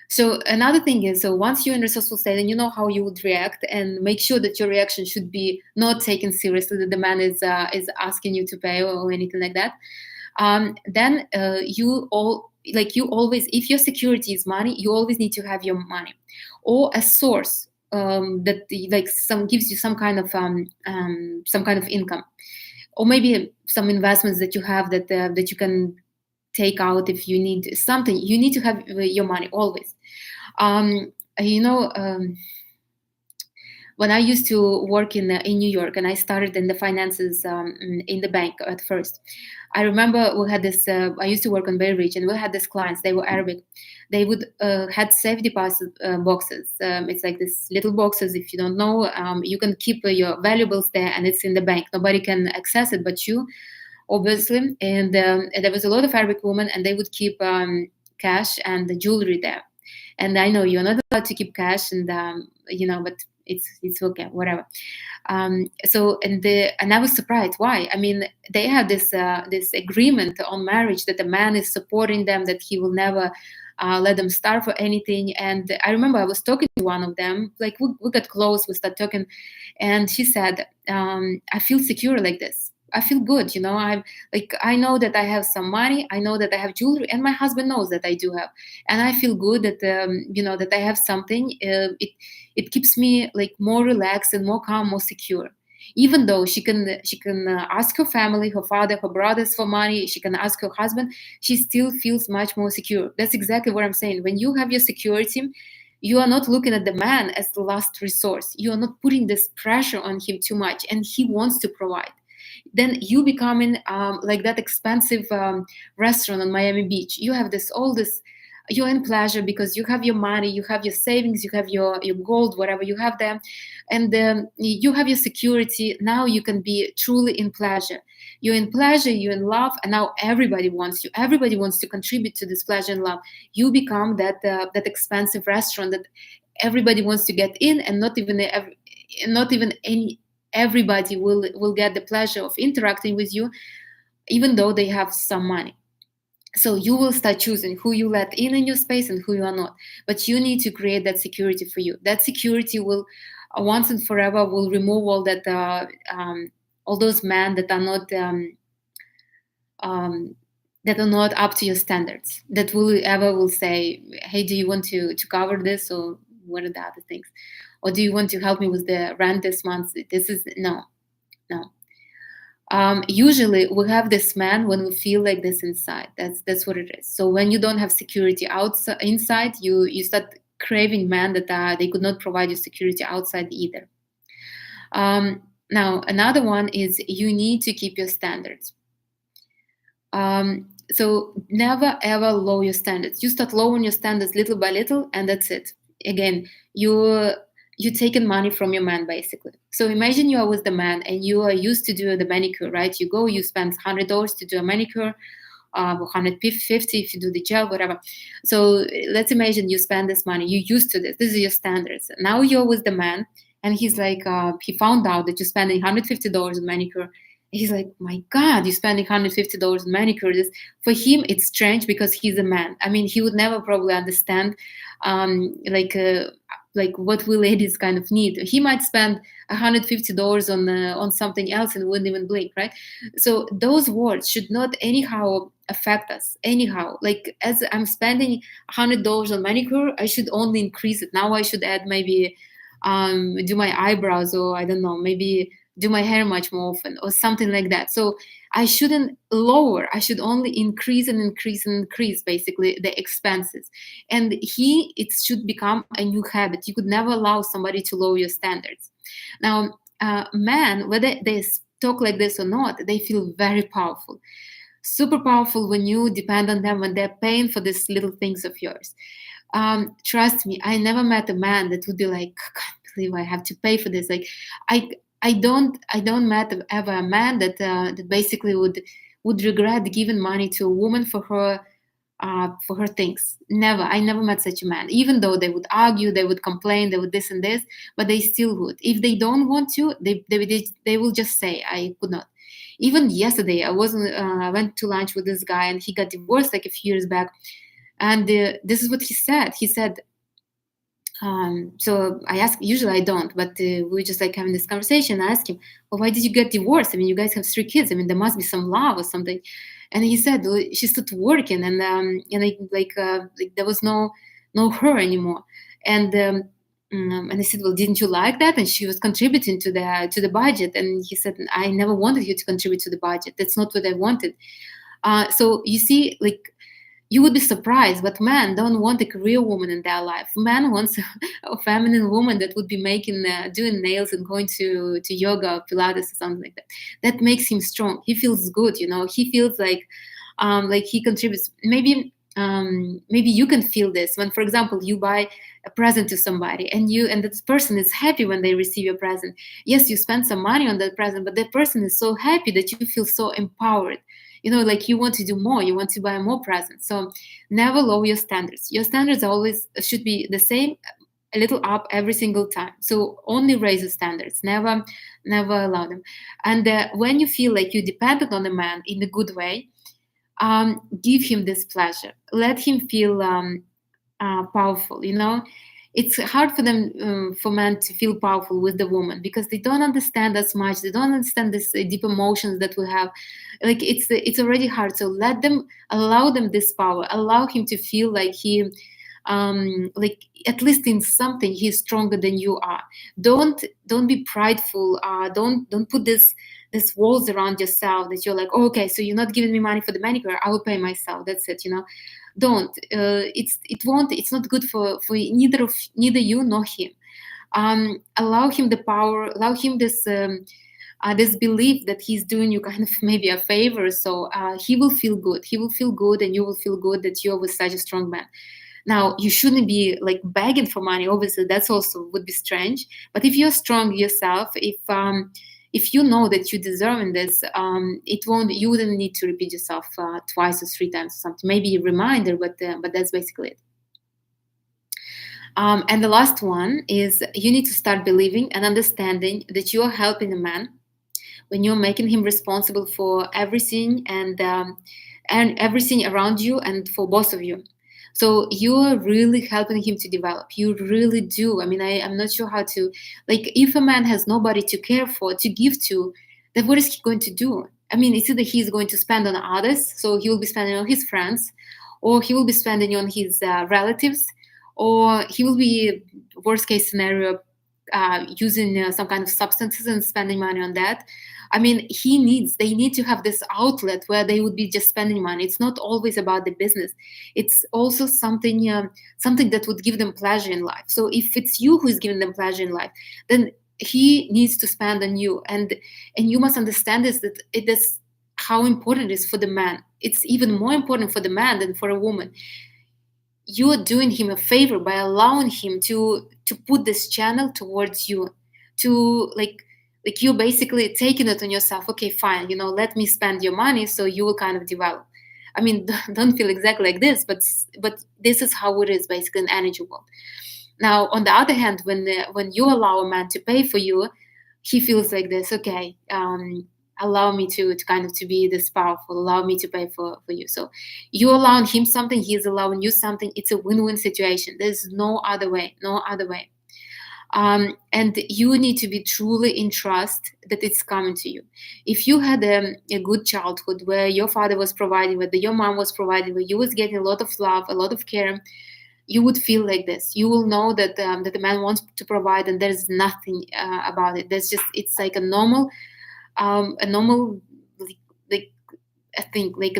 so another thing is, so once you're in resourceful state and you know how you would react, and make sure that your reaction should be not taken seriously, that the man is asking you to pay or anything like that. Then you always, if your security is money, you always need to have your money or a source that like some gives you some kind of income, or maybe some investments that you have that you can take out if you need something. You need to have your money always. um, you know um, when I used to work in New York, and I started in the finances in the bank at first, I remember we had this. I used to work on Bay Ridge, and we had these clients. They were Arabic. They would had safe deposit boxes. It's like this little boxes. If you don't know, you can keep your valuables there, and it's in the bank. Nobody can access it but you, obviously. And there was a lot of Arabic women, and they would keep cash and the jewelry there. And I know you're not allowed to keep cash, and but it's okay, whatever. And I was surprised. Why? I mean, they had this agreement on marriage that the man is supporting them, that he will never let them starve for anything. And I remember I was talking to one of them, like we got close, we started talking, and she said, I feel secure like this. I feel good, I know that I have some money, I know that I have jewelry, and my husband knows that I do have, and I feel good that that I have something. It keeps me like more relaxed and more calm, more secure. Even though she can ask her family, her father, her brothers for money, she can ask her husband, she still feels much more secure. That's exactly what I'm saying. When you have your security, you are not looking at the man as the last resource. You are not putting this pressure on him too much, and he wants to provide. Then you becoming like that expensive restaurant on Miami Beach. You have all this, you're in pleasure because you have your money, you have your savings, you have your gold, whatever you have there, and you have your security. Now you can be truly in pleasure. You're in pleasure, you're in love, and now everybody wants you. Everybody wants to contribute to this pleasure and love. You become that expensive restaurant that everybody wants to get in, and not even any everybody will get the pleasure of interacting with you, even though they have some money. So you will start choosing who you let in your space and who you are not. But you need to create that security for you. That security will once and forever will remove all those men that are not up to your standards, that will say, hey, do you want to cover this, or what are the other things, or do you want to help me with the rent this month? This is no. Usually we have this man when we feel like this inside. That's what it is. So when you don't have security outside, inside, you start craving men that they could not provide you security outside either. Now another one is, you need to keep your standards. So never ever lower your standards. You start lowering your standards little by little, and that's it. Again, you're taking money from your man, basically. So imagine you are with the man and you are used to do the manicure, right? You spend $100 to do a manicure, $150 if you do the gel, whatever. So let's imagine you spend this money. You're used to this. This is your standards. Now you're with the man, and he's like, he found out that you're spending $150 on manicure. He's like, my God, you're spending $150 on manicure. For him, it's strange because he's a man. I mean, he would never probably understand like what we ladies kind of need. He might spend $150 on something else and wouldn't even blink, right? So those words should not anyhow affect us. Anyhow, like, as I'm spending $100 on manicure, I should only increase it. Now I should add maybe do my eyebrows, or I don't know, maybe do my hair much more often, or something like that. So I shouldn't lower. I should only increase and increase and increase, basically, the expenses. And it should become a new habit. You could never allow somebody to lower your standards. Now, men, whether they talk like this or not, they feel very powerful. Super powerful when you depend on them, when they're paying for these little things of yours. Trust me, I never met a man that would be like, I can't believe I have to pay for this. Like, I don't met ever a man that basically would regret giving money to a woman for her things. Never. I never met such a man. Even though they would argue, they would complain, they would this and this, but they still would. If they don't want to, they will just say, "I could not." Even yesterday, I went to lunch with this guy, and he got divorced like a few years back. And this is what he said. He said, so I asked, usually I don't, but we were just like having this conversation. I asked him, well, why did you get divorced? I mean, you guys have 3 kids. I mean, there must be some love or something. And he said, well, she started working, like there was no her anymore. And I said, well, didn't you like that? And she was contributing to the budget. And he said, I never wanted you to contribute to the budget. That's not what I wanted. So you see, like, you would be surprised, but men don't want a career woman in their life. Man wants a feminine woman that would be doing nails and going to yoga or Pilates or something like that. That makes him strong. He feels good, He feels like he contributes. Maybe you can feel this when, for example, you buy a present to somebody, and this person is happy when they receive your present. Yes, you spend some money on that present, but that person is so happy that you feel so empowered. Like you want to do more, you want to buy more presents. So never lower your standards. Your standards always should be the same, a little up every single time. So only raise the standards, never allow them. And when you feel like you're dependent on a man in a good way, give him this pleasure. Let him feel powerful. It's hard for them, for men to feel powerful with the woman, because they don't understand as much. They don't understand this deep emotions that we have. Like it's already hard. So allow them this power. Allow him to feel like like at least in something he's stronger than you are. Don't be prideful. Don't put this walls around yourself that you're like, oh, okay, so you're not giving me money for the manicure, I will pay myself, that's it. Don't. It's not good for neither you nor him. Allow him the power. Allow him this belief that he's doing you kind of maybe a favor. So he will feel good. He will feel good, and you will feel good that you're with such a strong man. Now, you shouldn't be like begging for money. Obviously, that's also would be strange. But if you're strong yourself, if you know that you deserve in this, you wouldn't need to repeat yourself twice or 3 times or something. Maybe a reminder, but that's basically it. And the last one is, you need to start believing and understanding that you are helping a man when you're making him responsible for everything and everything around you and for both of you. So you're really helping him to develop. You really do. I mean, I'm not sure how to, like, if a man has nobody to care for, to give to, then what is he going to do? I mean, it's either he's going to spend on others, so he will be spending on his friends, or he will be spending on his relatives, or he will be, worst case scenario, using some kind of substances and spending money on that. I mean, they need to have this outlet where they would be just spending money. It's not always about the business. It's also something that would give them pleasure in life. So if it's you who is giving them pleasure in life, then he needs to spend on you. And you must understand that it is how important it is for the man. It's even more important for the man than for a woman. You are doing him a favor by allowing him to put this channel towards you, to like you're basically taking it on yourself. Okay, fine, let me spend your money so you will kind of develop. I mean, don't feel exactly like this, but this is how it is basically in energy world. Now, on the other hand, when you allow a man to pay for you, he feels like this. Okay, allow me to kind of to be this powerful. Allow me to pay for you. So you allowing him something, he's allowing you something. It's a win-win situation. There's no other way. No other way. And you need to be truly in trust that it's coming to you. If you had a good childhood where your father was providing, where your mom was providing, where you was getting a lot of love, a lot of care, you would feel like this. You will know that that the man wants to provide, and there's nothing about it. It's like a normal, like I think like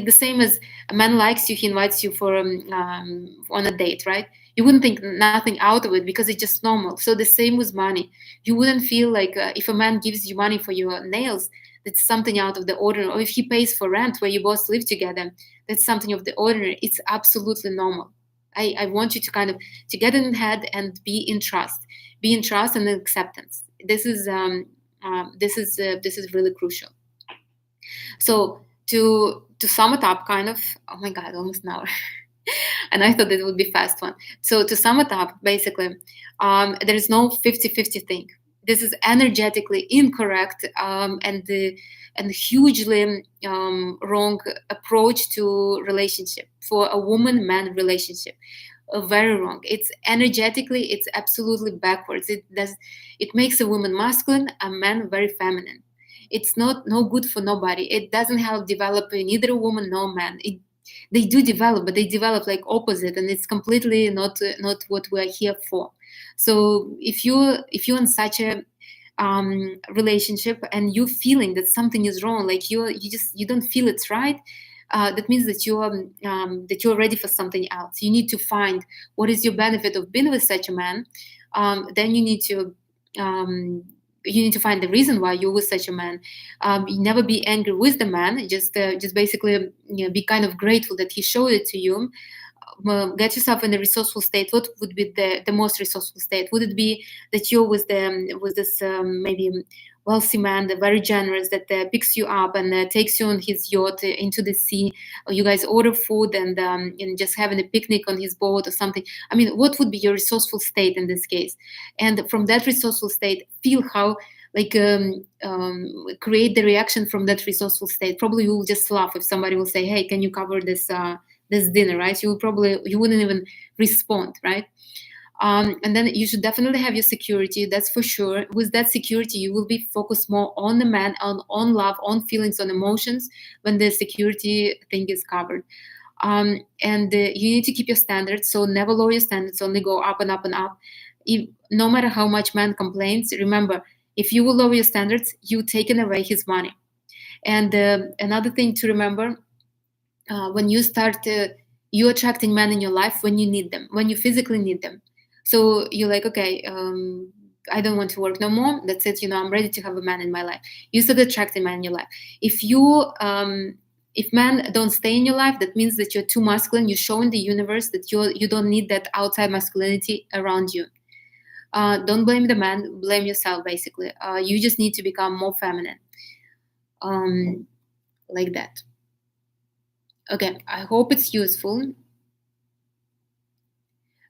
the same as a man likes you, he invites you for on a date, right? You wouldn't think nothing out of it because it's just normal. So the same with money. You wouldn't feel like if a man gives you money for your nails, that's something out of the ordinary. Or if he pays for rent where you both live together, that's something of the ordinary. It's absolutely normal. I want you to kind of to get in head and be in trust. Be in trust and acceptance. this is really crucial. So to sum it up, kind of, oh my god, almost an hour. And I thought it would be a fast one. So to sum it up, basically, there is no 50-50 thing. This is energetically incorrect, and hugely wrong approach to relationship for a woman-man relationship. Very wrong. It's energetically, it's absolutely backwards. It makes a woman masculine, a man very feminine. It's not no good for nobody. It doesn't help develop neither a woman nor man. They do develop, but they develop like opposite, and it's completely not what we're here for. So if you're in such a relationship and you feeling that something is wrong, like you don't feel it's right, that means that you're ready for something else. You need to find what is your benefit of being with such a man. Then um, you need to find the reason why you're with such a man. You never be angry with the man. Just basically, be kind of grateful that he showed it to you. Get yourself in a resourceful state. What would be the most resourceful state? Would it be that you're with this maybe wealthy man, very generous, that picks you up and takes you on his yacht into the sea, or you guys order food and just having a picnic on his boat or something? I mean, what would be your resourceful state in this case? And from that resourceful state, feel how like create the reaction from that resourceful state. Probably you will just laugh if somebody will say, hey, can you cover this dinner, right? You wouldn't even respond, right? And then you should definitely have your security, that's for sure. With that security, you will be focused more on the man, on love, on feelings, on emotions, when the security thing is covered. And you need to keep your standards, so never lower your standards, only go up and up and up. No matter how much man complains, remember, if you will lower your standards, you taken away his money. And another thing to remember, when you start you attracting men in your life when you need them, when you physically need them. So you're like, okay, I don't want to work no more, that's it, I'm ready to have a man in my life. You start attracting men in your life. If men don't stay in your life, that means that you're too masculine. You're showing the universe that you don't need that outside masculinity around you. Don't blame the man, blame yourself, basically. You just need to become more feminine, like that. Okay, I hope it's useful.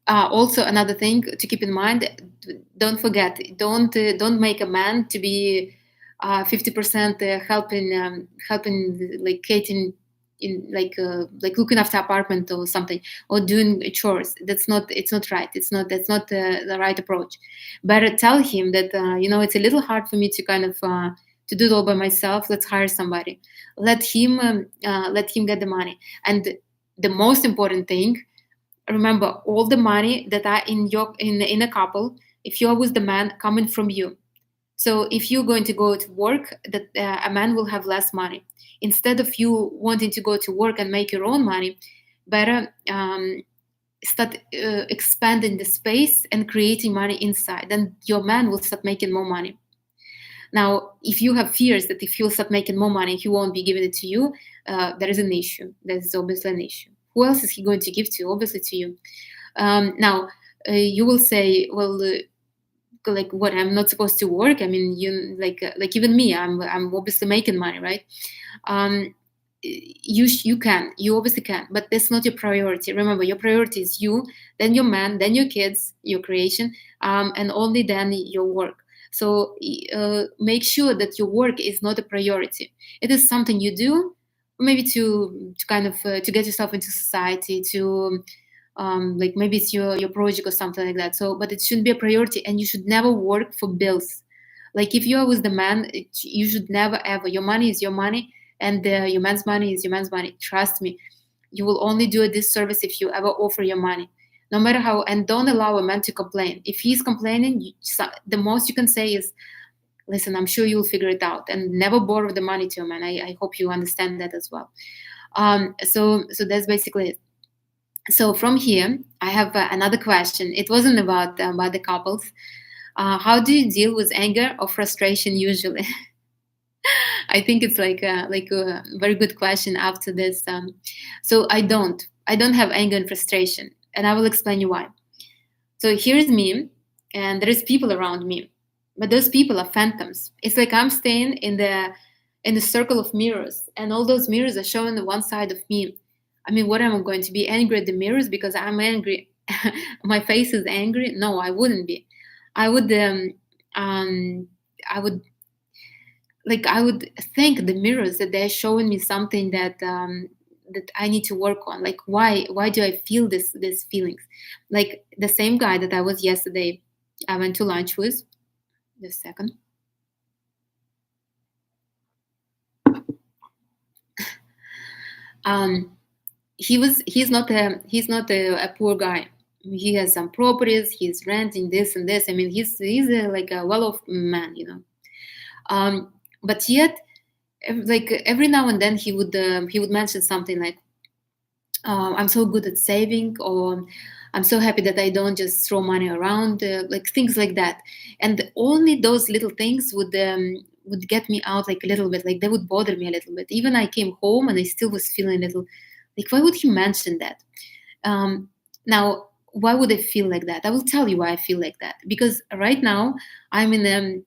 Also, another thing to keep in mind: don't forget, don't make a man to be 50% helping, like Kating in like looking after apartment or something, or doing chores. It's not right. That's not the right approach. Better tell him that it's a little hard for me to kind of to do it all by myself. Let's hire somebody. Let him get the money. And the most important thing, remember, all the money that are in a couple, if you're with the man, coming from you. So if you're going to go to work, that a man will have less money. Instead of you wanting to go to work and make your own money, better start expanding the space and creating money inside. Then your man will start making more money. Now, if you have fears that if you start making more money, he won't be giving it to you, there is an issue. There's obviously an issue. Who else is he going to give to? Obviously to you. Now, you will say, well, like what? I'm not supposed to work. I mean, like even me, I'm obviously making money, right? You can, you obviously can, but that's not your priority. Remember, your priority is you, then your man, then your kids, your creation, and only then your work. So make sure that your work is not a priority. It is something you do, maybe to kind of to get yourself into society, to like maybe it's your project or something like that. So, but it shouldn't be a priority, and you should never work for bills. Like if you are with the man, you should never ever. Your money is your money, and your man's money is your man's money. Trust me, you will only do a disservice if you ever offer your money, no matter how. And don't allow a man to complain. If he's complaining, the most you can say is, listen, I'm sure you'll figure it out, and never borrow the money to a man. I hope you understand that as well. So that's basically it. So from here, I have another question. It wasn't about the couples. How do you deal with anger or frustration usually? I think it's like a very good question after this. So I don't have anger and frustration, and I will explain you why. So here's me, and there is people around me. but those people are phantoms. It's like I'm staying in the circle of mirrors, and all those mirrors are showing the one side of me. I mean, what am I going to be angry at the mirrors because I'm angry? My face is angry? No, I wouldn't be. I would um I would I would thank the mirrors that they're showing me something that I need to work on. Like why do I feel these feelings? Like the same guy that I was yesterday, I went to lunch with. Just a second. Um, he's not a poor guy. He has some properties. He's renting this and this. I mean, he's like a well-off man, you know. But yet, like every now and then, he would mention something like, I'm so good at saving, or I'm so happy that I don't just throw money around, like things like that. And only those little things would get me out like a little bit, like they would bother me a little bit. Even I came home and I still was feeling a little like, why would he mention that? Now, why would I feel like that? I will tell you why I feel like that. Because right now I'm in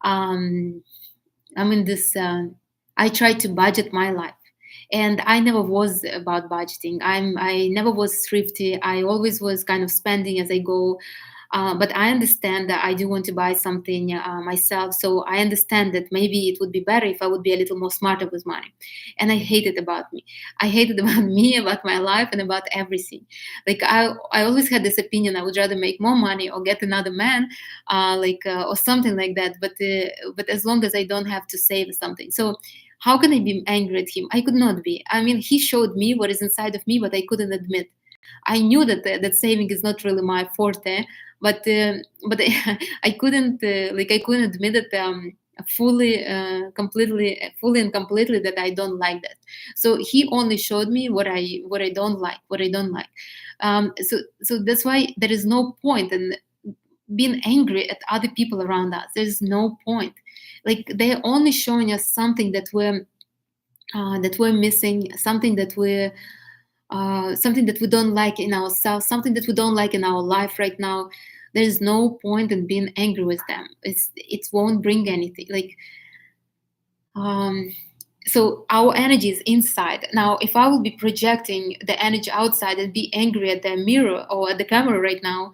um, I'm in this. I try to budget my life, and I never was about budgeting. I never was thrifty. I always was kind of spending as I go. But I understand that I do want to buy something myself. So I understand that maybe it would be better if I would be a little more smarter with money. And I hate it about me. I hate it about me, about my life, and about everything. Like I always had this opinion. I would rather make more money or get another man, or something like that. But as long as I don't have to save something. So how can I be angry at him? I could not be. I mean, he showed me what is inside of me, but I couldn't admit. I knew that saving is not really my forte, but I couldn't admit it fully and completely that I don't like that. So he only showed me what I don't like, what I don't like. So that's why there is no point in being angry at other people around us. There's no point. Like they're only showing us something that we're missing, something that we don't like in ourselves, something that we don't like in our life right now. There's no point in being angry with them. It won't bring anything. Um, so our energy is inside. Now, if I will be projecting the energy outside and be angry at the mirror or at the camera right now,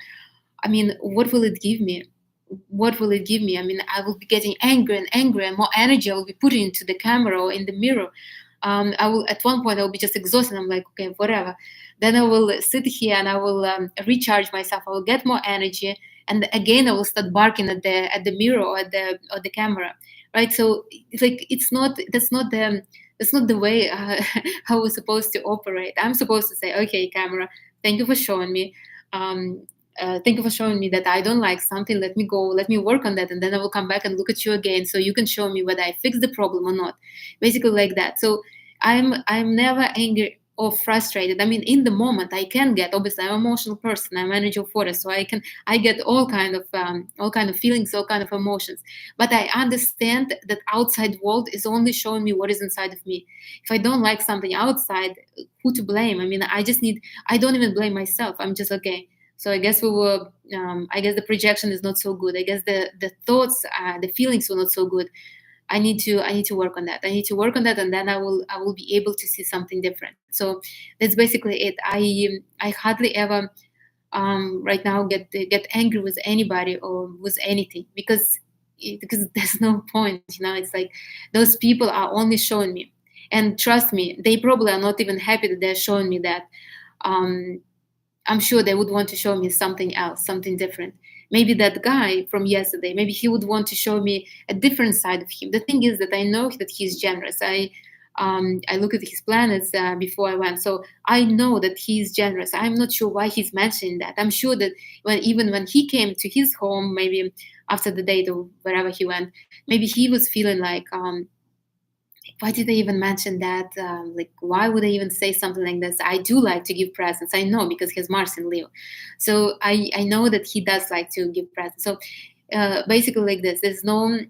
I mean, what will it give me? What will it give me? I mean, I will be getting angry and angry, and more energy I will be putting into the camera or in the mirror. I will at one point I will be just exhausted. I'm like, okay, whatever. Then I will sit here and I will recharge myself. I will get more energy, and again I will start barking at the mirror or the camera, right? So it's like that's not the way how we're supposed to operate. I'm supposed to say, okay, camera, thank you for showing me. Thank you for showing me that I don't like something. Let me go. Let me work on that, and then I will come back and look at you again, so you can show me whether I fixed the problem or not. Basically, like that. So I'm never angry or frustrated. I mean, in the moment, I can get. Obviously, I'm an emotional person. I'm manager of water, so I get all kind of feelings, all kind of emotions. But I understand that outside world is only showing me what is inside of me. If I don't like something outside, who to blame? I mean, I don't even blame myself. I'm just okay. So I guess we were. I guess the projection is not so good. I guess the thoughts, the feelings were not so good. I need to work on that. I need to work on that, and then I will be able to see something different. So that's basically it. I hardly ever right now get angry with anybody or with anything because there's no point. You know, it's like those people are only showing me, and trust me, they probably are not even happy that they're showing me that. Um, I'm sure they would want to show me something else, something different. Maybe that guy from yesterday, maybe he would want to show me a different side of him. The thing is that I know that he's generous. I look at his planets before I went, so I know that he's generous. I'm not sure why he's mentioning that. I'm sure that even when he came to his home, maybe after the date or wherever he went, maybe he was feeling like why did they even mention that? Like, why would they even say something like this? I do like to give presents. I know because he has Mars in Leo. So I know that he does like to give presents. So basically, like this, there's no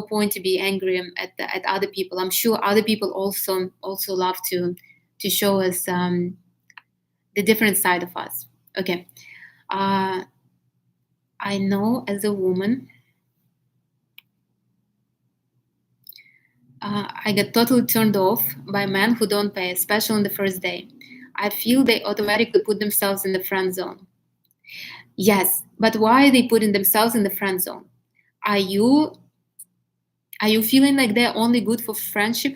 point to be angry at other people. I'm sure other people also love to show us the different side of us. Okay. Uh, I know as a woman, I get totally turned off by men who don't pay, especially on the first day. I feel they automatically put themselves in the friend zone. Yes, but why are they putting themselves in the friend zone? Are you are you feeling like they're only good for friendship?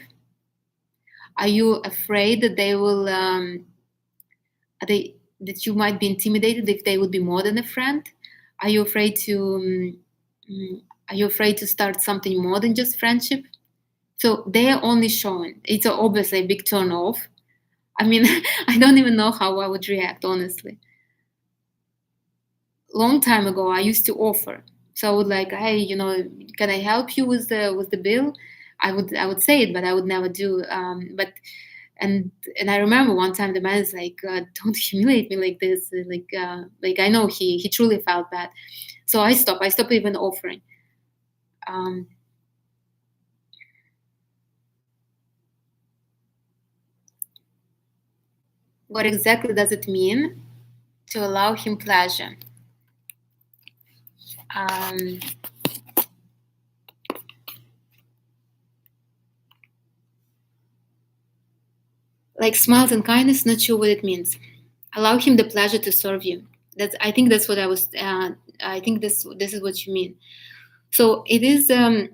Are you afraid that they will are they that you might be intimidated if they would be more than a friend? Are you afraid to mm, are you afraid to start something more than just friendship? So they are only showing. It's obviously a big turn off. I mean, I don't even know how I would react, honestly. Long time ago, I used to offer. So I would like, hey, can I help you with the bill? I would say it, but I would never do. But and I remember one time the man is like, don't humiliate me like this. Like I know he truly felt bad. So I stopped. I stopped even offering. Um, what exactly does it mean to allow him pleasure? Um, like smiles and kindness, not sure what it means. Allow him the pleasure to serve you. I think that's what I was. I think this is what you mean. So it is. Um,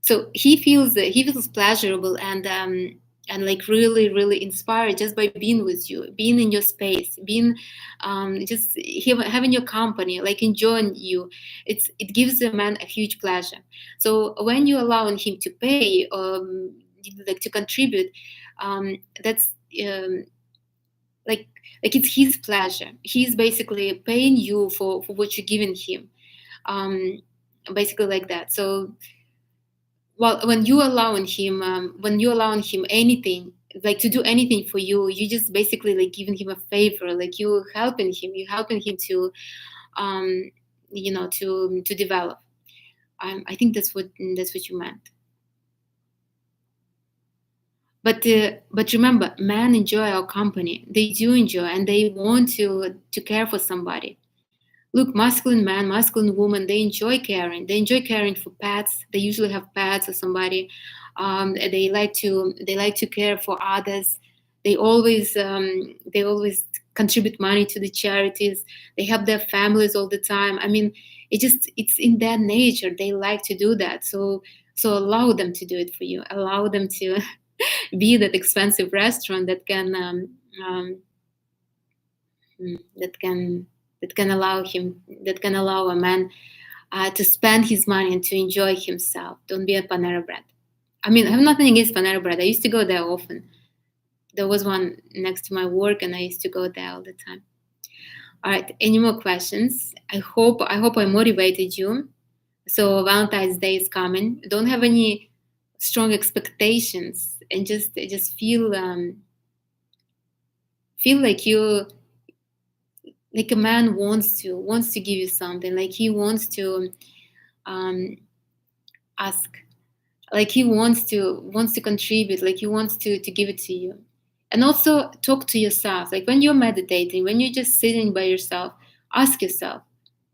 so he feels pleasurable and like really inspired just by being with you, being in your space, being just having your company, like enjoying you. It gives the man a huge pleasure. So when you allowing him to pay, like to contribute, that's like it's his pleasure. He's basically paying you for what you're giving him, um basically like that. So well, when you allowing him anything, like to do anything for you, you just basically like giving him a favor, like you helping him to um to develop. I think that's what you meant. But remember, men enjoy our company. They do enjoy, and they want to care for somebody. Look, masculine man, masculine woman, they enjoy caring. They enjoy caring for pets. They usually have pets or somebody. They like to care for others. They always contribute money to the charities. They help their families all the time. I mean, it's in their nature. They like to do that. So allow them to do it for you. Allow them to be that expensive restaurant um, that can that can allow a man to spend his money and to enjoy himself. Don't be a Panera Bread. I mean, I have nothing against Panera Bread. I used to go there often. There was one next to my work, and I used to go there all the time. All right. Any more questions? I hope I motivated you. So Valentine's Day is coming. Don't have any strong expectations, and just feel like a man wants to give you something, like he wants to um, ask, like he wants to contribute, like he wants to give it to you. And also talk to yourself, like when you're meditating, when you're just sitting by yourself, ask yourself,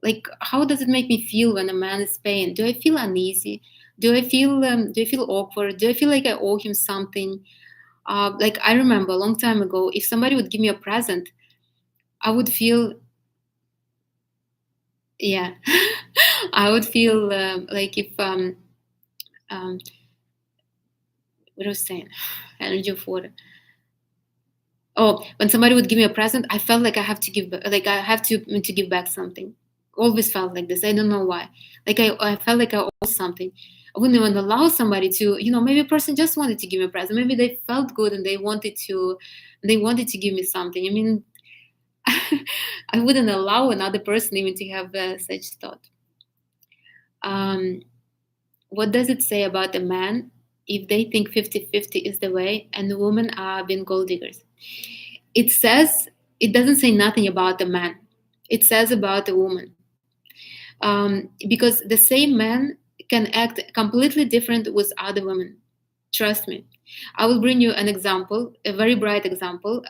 like, how does it make me feel when a man is paying? Do I feel uneasy? Do I feel awkward? Do I feel like I owe him something? Like I remember a long time ago, if somebody would give me a present, I would feel, yeah, I would feel like if um, what I was saying, energy of water. Oh, when somebody would give me a present, I felt like I have to like I have to give back something. Always felt like this. I don't know why. Like I felt like I owe something. I wouldn't even allow somebody to, maybe a person just wanted to give me a present. Maybe they felt good and they wanted to give me something. I mean, I wouldn't allow another person even to have such thought. Um, what does it say about a man if they think 50-50 is the way and the women are being gold diggers? It doesn't say nothing about the man. It says about the woman. Because the same man can act completely different with other women. Trust me. I will bring you an example, a very bright example,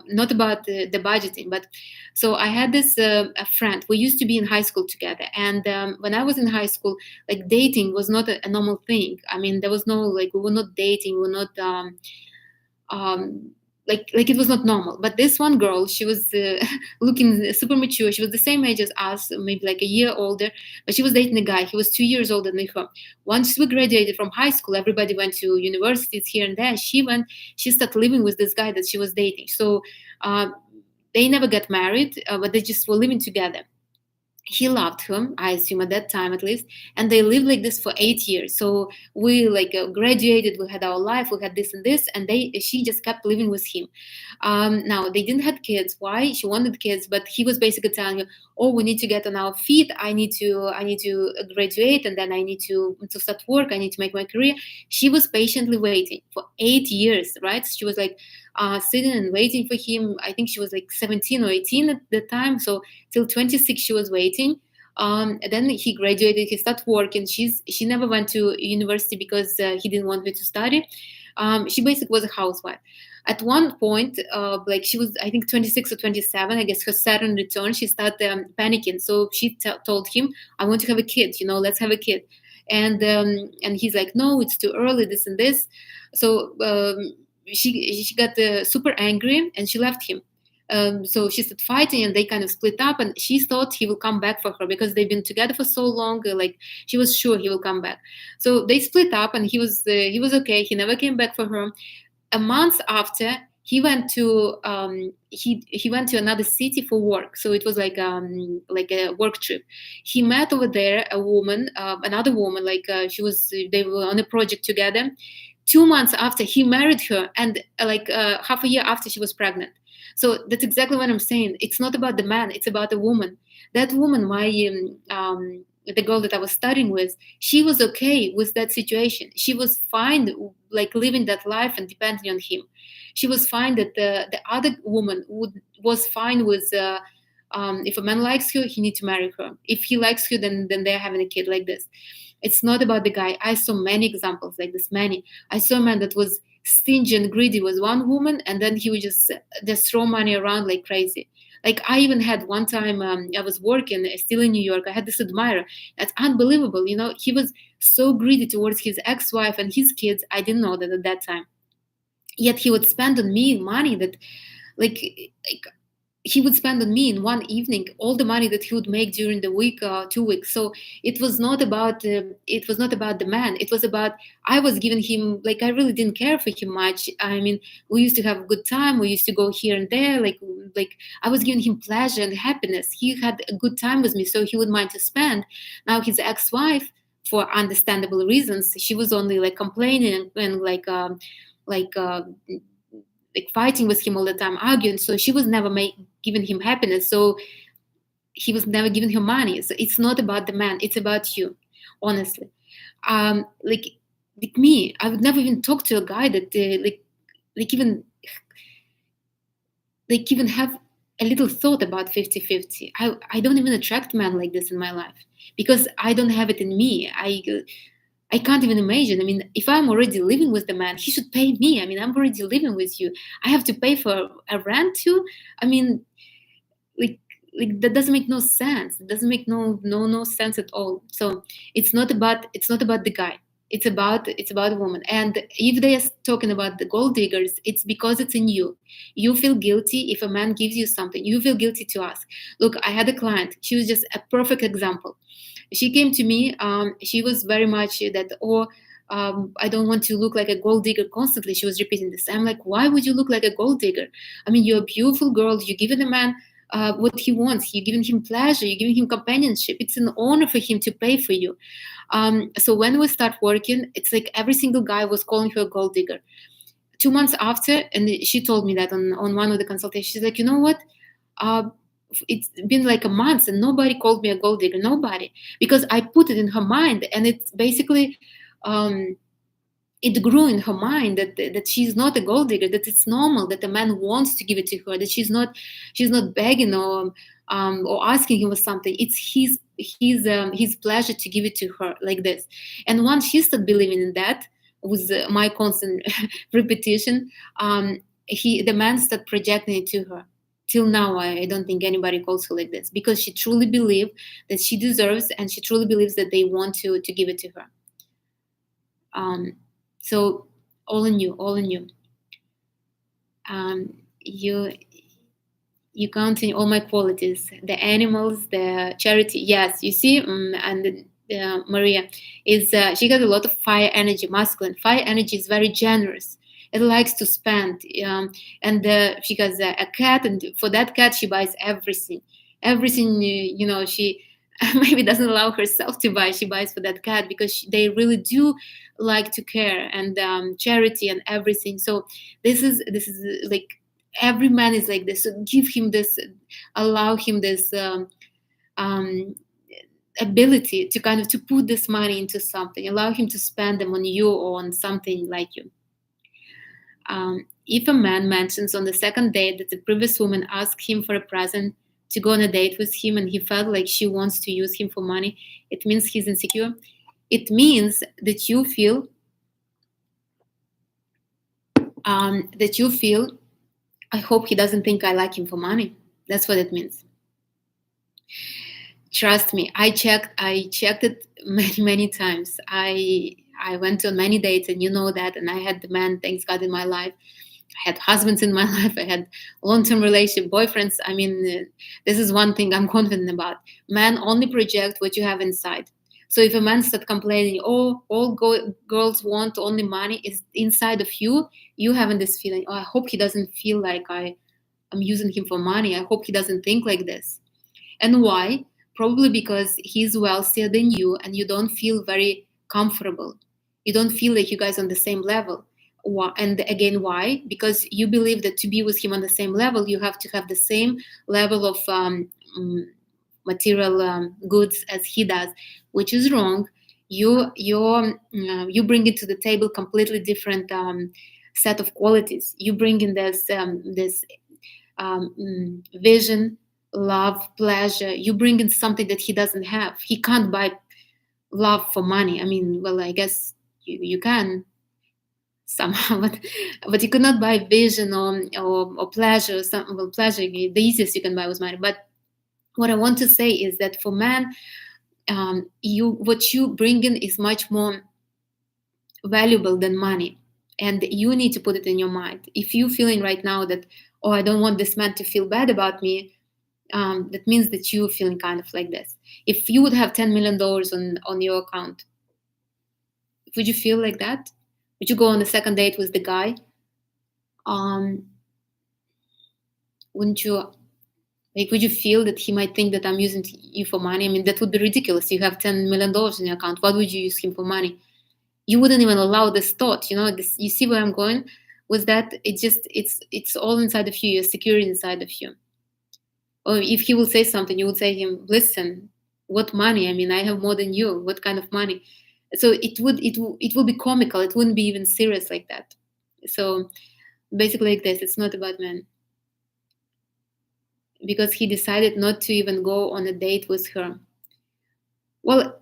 not about the budgeting, but so I had this a friend. We used to be in high school together, and when I was in high school, like dating was not a normal thing. I mean, there was no like we were not dating, we were not. Um, like it was not normal. But this one girl, she was looking super mature. She was the same age as us, maybe like a year older, but she was dating a guy. He was 2 years older than her. Once we graduated from high school, everybody went to universities here and there. She started living with this guy that she was dating. So uh, they never got married, but they just were living together. He loved him, I assume at that time at least, and they lived like this for 8 years. So we like graduated, we had our life, we had this and this, and she just kept living with him. Now they didn't have kids. Why? She wanted kids, but he was basically telling her, oh, we need to get on our feet. I need to graduate, and then I need to start work. I need to make my career. She was patiently waiting for 8 years, right? She was like sitting and waiting for him. I think she was like 17 or 18 at the time. So till 26 she was waiting. And then he graduated, he started working. She never went to university because he didn't want her to study. She basically was a housewife. At one point, like she was, I think 26 or 27, I guess her Saturn return, she started panicking. So she told him, I want to have a kid, let's have a kid. And he's like, no, it's too early, this and this. So she got super angry and she left him. So she started fighting and they kind of split up, and she thought he will come back for her because they've been together for so long. Like she was sure he will come back. So they split up and he was okay. He never came back for her. A month after, he went to he went to another city for work. So it was like a work trip. He met over there a woman, another woman, like they were on a project together. 2 months after, he married her, and half a year after, she was pregnant. So that's exactly what I'm saying. It's not about the man, it's about the woman. That woman, the girl that I was studying with, she was okay with that situation. She was fine, like living that life and depending on him. She was fine that the other woman was fine with if a man likes her, he needs to marry her. If he likes her, then they're having a kid like this. It's not about the guy. I saw many examples like this, many. I saw a man that was stingy and greedy with one woman, and then he would just throw money around like crazy. Like I even had one time, I was working still in New York. I had this admirer. That's unbelievable. He was so greedy towards his ex-wife and his kids. I didn't know that at that time. Yet he would spend on me money that, like he would spend on me in one evening all the money that he would make during the week, 2 weeks. So it was not about the man. It was about, I was giving him, like I really didn't care for him much. I mean, we used to have a good time. We used to go here and there. Like I was giving him pleasure and happiness. He had a good time with me, so he would mind to spend. Now his ex-wife, for understandable reasons, she was only like complaining and like fighting with him all the time, arguing. So she was never giving him happiness. So he was never giving her money. So it's not about the man. It's about you, honestly. Like me, I would never even talk to a guy that even have a little thought about 50-50. I don't even attract men like this in my life because I don't have it in me. I can't even imagine. I mean, if I'm already living with the man, he should pay me. I mean, I'm already living with you. I have to pay for a rent too. I mean, like that doesn't make no sense. It doesn't make no sense at all. So it's not about the guy. It's about a woman. And if they are talking about the gold diggers, it's because it's in you. You feel guilty if a man gives you something. You feel guilty to ask. Look, I had a client. She was just a perfect example. She came to me. She was very much that, I don't want to look like a gold digger constantly. She was repeating this. I'm like, why would you look like a gold digger? I mean, you're a beautiful girl. You're giving a man what he wants. You're giving him pleasure. You're giving him companionship. It's an honor for him to pay for you. So when we start working, it's like every single guy was calling her a gold digger. 2 months after, and she told me that on one of the consultations, she's like, you know what? It's been like a month and nobody called me a gold digger. Nobody, because I put it in her mind, and it's basically it grew in her mind that she's not a gold digger, that it's normal that a man wants to give it to her, that she's not begging or asking him for something. It's his pleasure to give it to her like this. And once she started believing in that, with my constant repetition, the man started projecting it to her. Till now, I don't think anybody calls her like this, because she truly believes that she deserves, and she truly believes that they want to give it to her. So all in you, all in you. You counting all my qualities, the animals, the charity. Yes, you see, and Maria is she got a lot of fire energy, masculine. Fire energy is very generous. It likes to spend, and she has a cat, and for that cat she buys everything. Everything, she maybe doesn't allow herself to buy. She buys for that cat because they really do like to care, and charity and everything. So this is like, every man is like this. So give him this, allow him this um, ability to kind of to put this money into something, allow him to spend them on you or on something like you. If a man mentions on the second date that the previous woman asked him for a present to go on a date with him, and he felt like she wants to use him for money, it means he's insecure. It means that you feel I hope he doesn't think I like him for money. That's what it means. Trust me, I checked it many times. I went on many dates, and you know that, and I had the man, thanks God, in my life. I had husbands in my life. I had long-term relationship, boyfriends. I mean, this is one thing I'm confident about. Men only project what you have inside. So if a man starts complaining, oh, girls want only money, is inside of you. You having this feeling, oh, I hope he doesn't feel like I'm using him for money. I hope he doesn't think like this. And why? Probably because he's wealthier than you, and you don't feel very comfortable. You don't feel like you guys on the same level. And again, why? Because you believe that to be with him on the same level, you have to have the same level of material goods as he does, which is wrong. You bring it to the table completely different set of qualities. You bring in this vision, love, pleasure. You bring in something that he doesn't have. He can't buy love for money. I mean, well, I guess you can somehow, but you could not buy vision or pleasure. Well, pleasure, the easiest you can buy with money. But what I want to say is that for men, what you bring in is much more valuable than money, and you need to put it in your mind. If you're feeling right now that, oh, I don't want this man to feel bad about me, that means that you're feeling kind of like this. If you would have $10 million on your account, would you feel like that? Would you go on a second date with the guy? Wouldn't you? Like, would you feel that he might think that I'm using you for money? I mean, that would be ridiculous. You have $10 million in your account. What would you use him for money? You wouldn't even allow this thought. This. You see where I'm going with that? It's all inside of you. Your security inside of you. Or if he will say something, you would say to him, "Listen, what money? I mean, I have more than you. What kind of money?" So it will be comical. It wouldn't be even serious like that. So basically, like this, it's not about men, because he decided not to even go on a date with her. Well,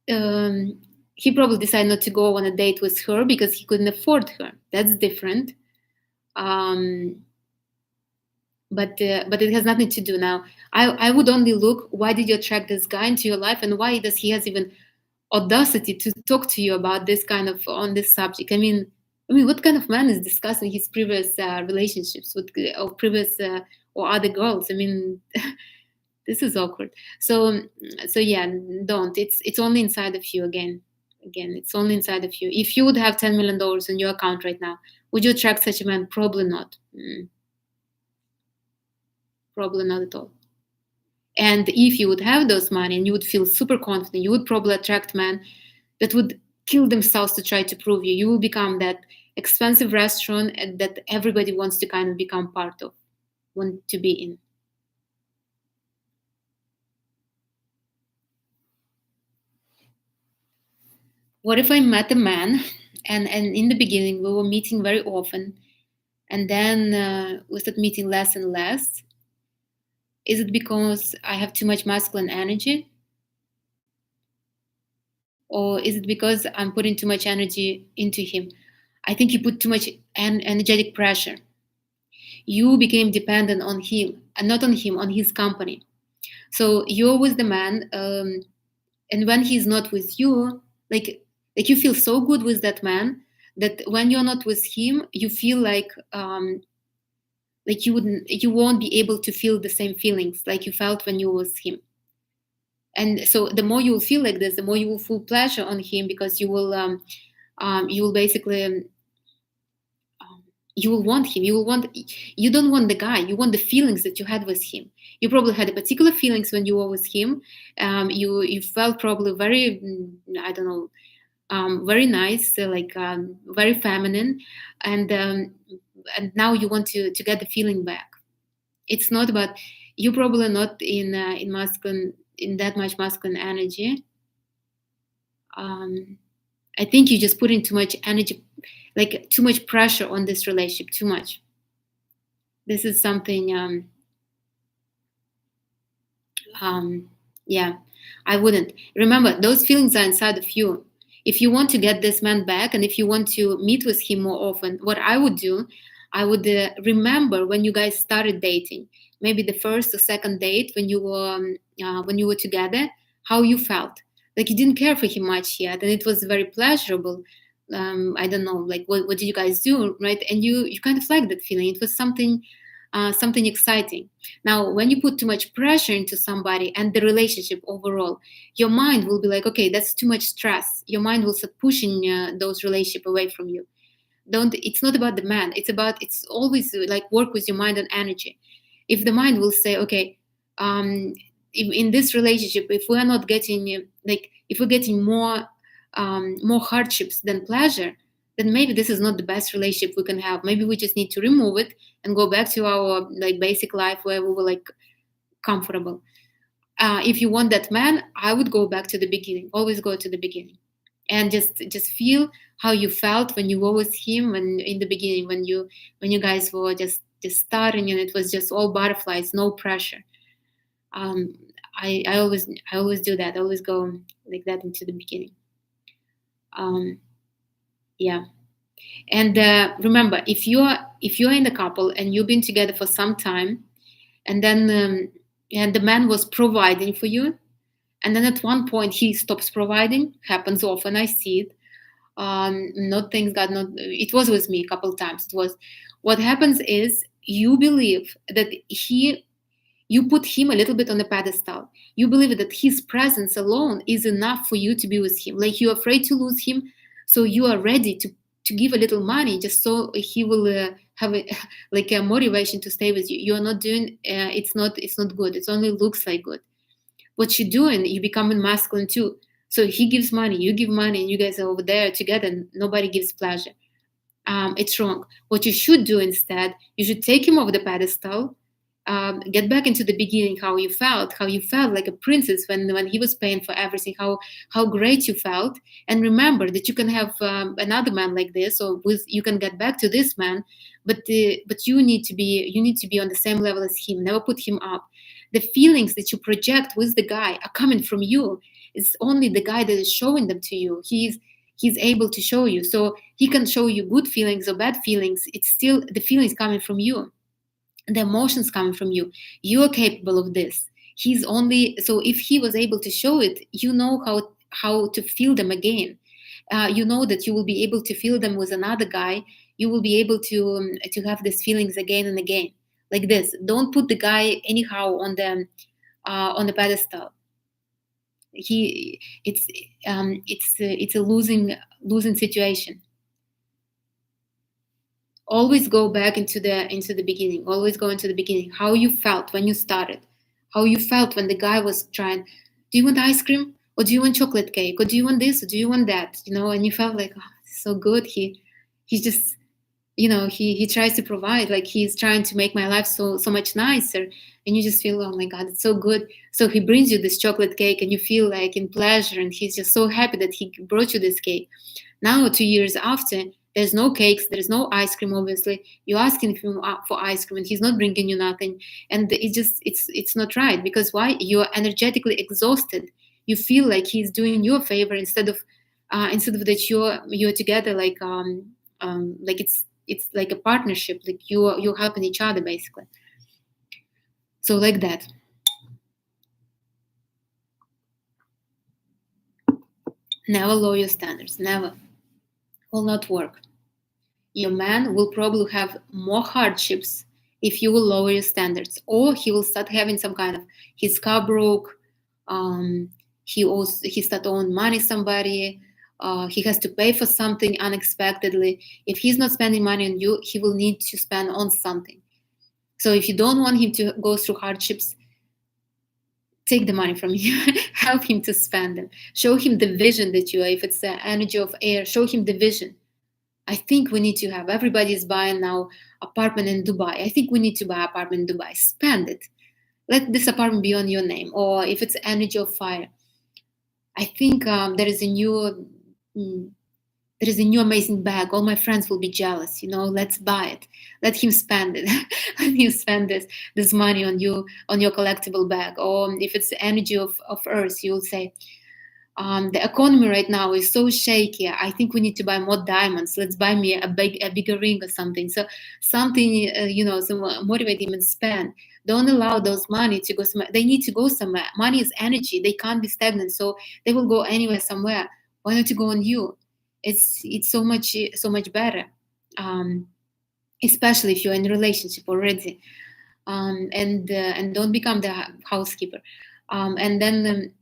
he probably decided not to go on a date with her because he couldn't afford her. That's different. But it has nothing to do now. I would only look, why did you attract this guy into your life, and why does he has even audacity to talk to you about this kind of on this subject? I mean, what kind of man is discussing his previous relationships with or previous or other girls? I mean, this is awkward. So yeah, don't. It's only inside of you. Again, it's only inside of you. If you would have $10 million in your account right now, would you attract such a man? Probably not. Probably not at all. And if you would have those money and you would feel super confident, you would probably attract men that would kill themselves to try to prove you. You will become that expensive restaurant that everybody wants to kind of become part of, want to be in. What if I met a man and in the beginning we were meeting very often, and then we started meeting less and less? Is it because I have too much masculine energy? Or is it because I'm putting too much energy into him? I think you put too much energetic pressure. You became dependent on him, and not on him, on his company. So you're with the man, and when he's not with you, like you feel so good with that man that when you're not with him, you feel like you won't be able to feel the same feelings like you felt when you were with him. And so the more you will feel like this, the more you will feel pleasure on him, because you will basically um, you will want him. You don't want the guy, you want the feelings that you had with him. You probably had a particular feelings when you were with him. You felt probably very, I don't know, very nice, very feminine, and and now you want to get the feeling back. It's not about, you probably not in masculine, in that much masculine energy. um, I think you just put in too much energy, like too much pressure on this relationship, too much. This is something, um, yeah, I wouldn't. Remember, those feelings are inside of you. If you want to get this man back, and if you want to meet with him more often, what I would do, I would remember when you guys started dating, maybe the first or second date when you were together, how you felt. Like you didn't care for him much yet, and it was very pleasurable. I don't know, like what did you guys do, right? And you kind of liked that feeling. It was something exciting. Now, when you put too much pressure into somebody and the relationship overall, your mind will be like, okay, that's too much stress. Your mind will start pushing those relationship away from you. Don't. It's not about the man. It's always like work with your mind and energy. If the mind will say, okay, if in this relationship, if we are not getting if we're getting more hardships than pleasure, then maybe this is not the best relationship we can have. Maybe we just need to remove it and go back to our like basic life where we were like comfortable. If you want that man, I would go back to the beginning. Always go to the beginning, and just feel how you felt when you were with him, when in the beginning, when you guys were just starting, and it was just all butterflies, no pressure. Um, I always do that. I always go like that into the beginning. Um, yeah. And remember, if you're in a couple and you've been together for some time, and then and the man was providing for you, and then at one point he stops providing. Happens often, I see it. Not things God, not it was with me a couple times. It was, what happens is you believe that you put him a little bit on a pedestal. You believe that his presence alone is enough for you to be with him. Like you're afraid to lose him, so you are ready to give a little money just so he will have like a motivation to stay with you. You are not doing. It's not good. It only looks like good. What you're doing, you becoming masculine too. So he gives money, you give money, and you guys are over there together. And nobody gives pleasure. It's wrong. What you should do instead, you should take him off the pedestal, get back into the beginning, how you felt like a princess when he was paying for everything, how great you felt, and remember that you can have another man like this, or you can get back to this man, but you need to be on the same level as him. Never put him up. The feelings that you project with the guy are coming from you. It's only the guy that is showing them to you. He's able to show you, so he can show you good feelings or bad feelings. It's still the feelings coming from you, the emotions coming from you. You are capable of this. He's only, so if he was able to show it, you know how to feel them again. You know that you will be able to feel them with another guy. You will be able to have these feelings again and again, like this. Don't put the guy anyhow on the pedestal. He it's a losing situation. Always go back into the beginning. Always go into the beginning. How you felt when you started. How you felt when the guy was trying. Do you want ice cream, or do you want chocolate cake, or do you want this, or do you want that? And you felt like, oh, it's so good. He's just, he tries to provide, like he's trying to make my life so much nicer. And you just feel, oh my god, it's so good. So he brings you this chocolate cake, and you feel like in pleasure, and he's just so happy that he brought you this cake. Now 2 years after, there's no cakes, there's no ice cream. Obviously, you're asking him for ice cream, and he's not bringing you nothing. And it's not right, because why? You're energetically exhausted. you feel like he's doing you a favor instead of that you're together, like it's like a partnership, like you're helping each other basically. So like that. Never lower your standards. Never. Will not work. Your man will probably have more hardships if you will lower your standards, or he will start having some kind of, his car broke, um, he start owing money somebody, he has to pay for something unexpectedly. If he's not spending money on you, he will need to spend on something. So if you don't want him to go through hardships, take the money from you, help him to spend them, show him the vision that you are. If it's the energy of air, show him the vision. I think we need to have, everybody is buying now apartment in Dubai. I think we need to buy apartment in Dubai. Spend it. Let this apartment be on your name. Or if it's energy of fire, I think there is a new amazing bag. All my friends will be jealous. Let's buy it. Let him spend it. Let him spend this money on you, on your collectible bag. Or if it's the energy of earth, you'll say, the economy right now is so shaky. I think we need to buy more diamonds. Let's buy me a bigger ring or something. So something, so motivate him and spend. Don't allow those money to go somewhere. They need to go somewhere. Money is energy. They can't be stagnant. So they will go anywhere, somewhere. Why not to go on you? It's so much better, especially if you're in a relationship already, and don't become the housekeeper. And then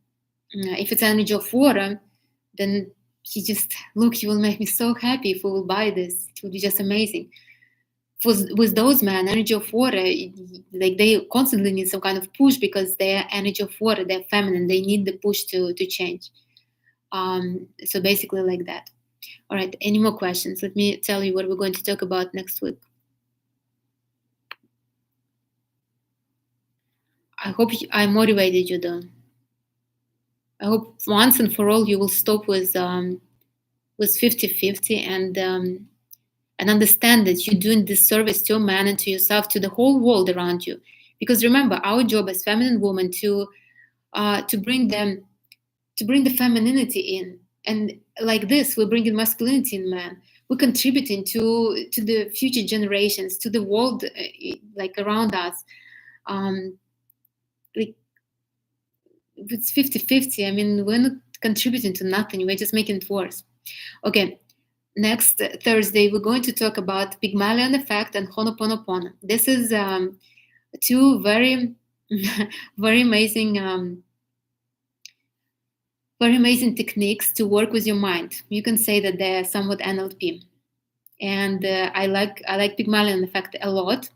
if it's energy of water, then he just, look, you will make me so happy if we will buy this. It will be just amazing. With those men, energy of water, like they constantly need some kind of push because they're energy of water, they're feminine, they need the push to change. So basically like that. All right, any more questions? Let me tell you what we're going to talk about next week. I hope I motivated you, though. I hope once and for all you will stop with 50-50 and understand that you're doing disservice to your man and to yourself, to the whole world around you. Because remember, our job as feminine women to bring the femininity in, and like this, we're bringing masculinity in man. We're contributing to the future generations, to the world like around us. Like it's 50-50. I mean, we're not contributing to nothing. We're just making it worse. Okay. Next Thursday, we're going to talk about Pygmalion effect and Ho'oponopono. This is two very, very amazing techniques to work with your mind. You can say that they're somewhat NLP, and I like Pygmalion effect a lot,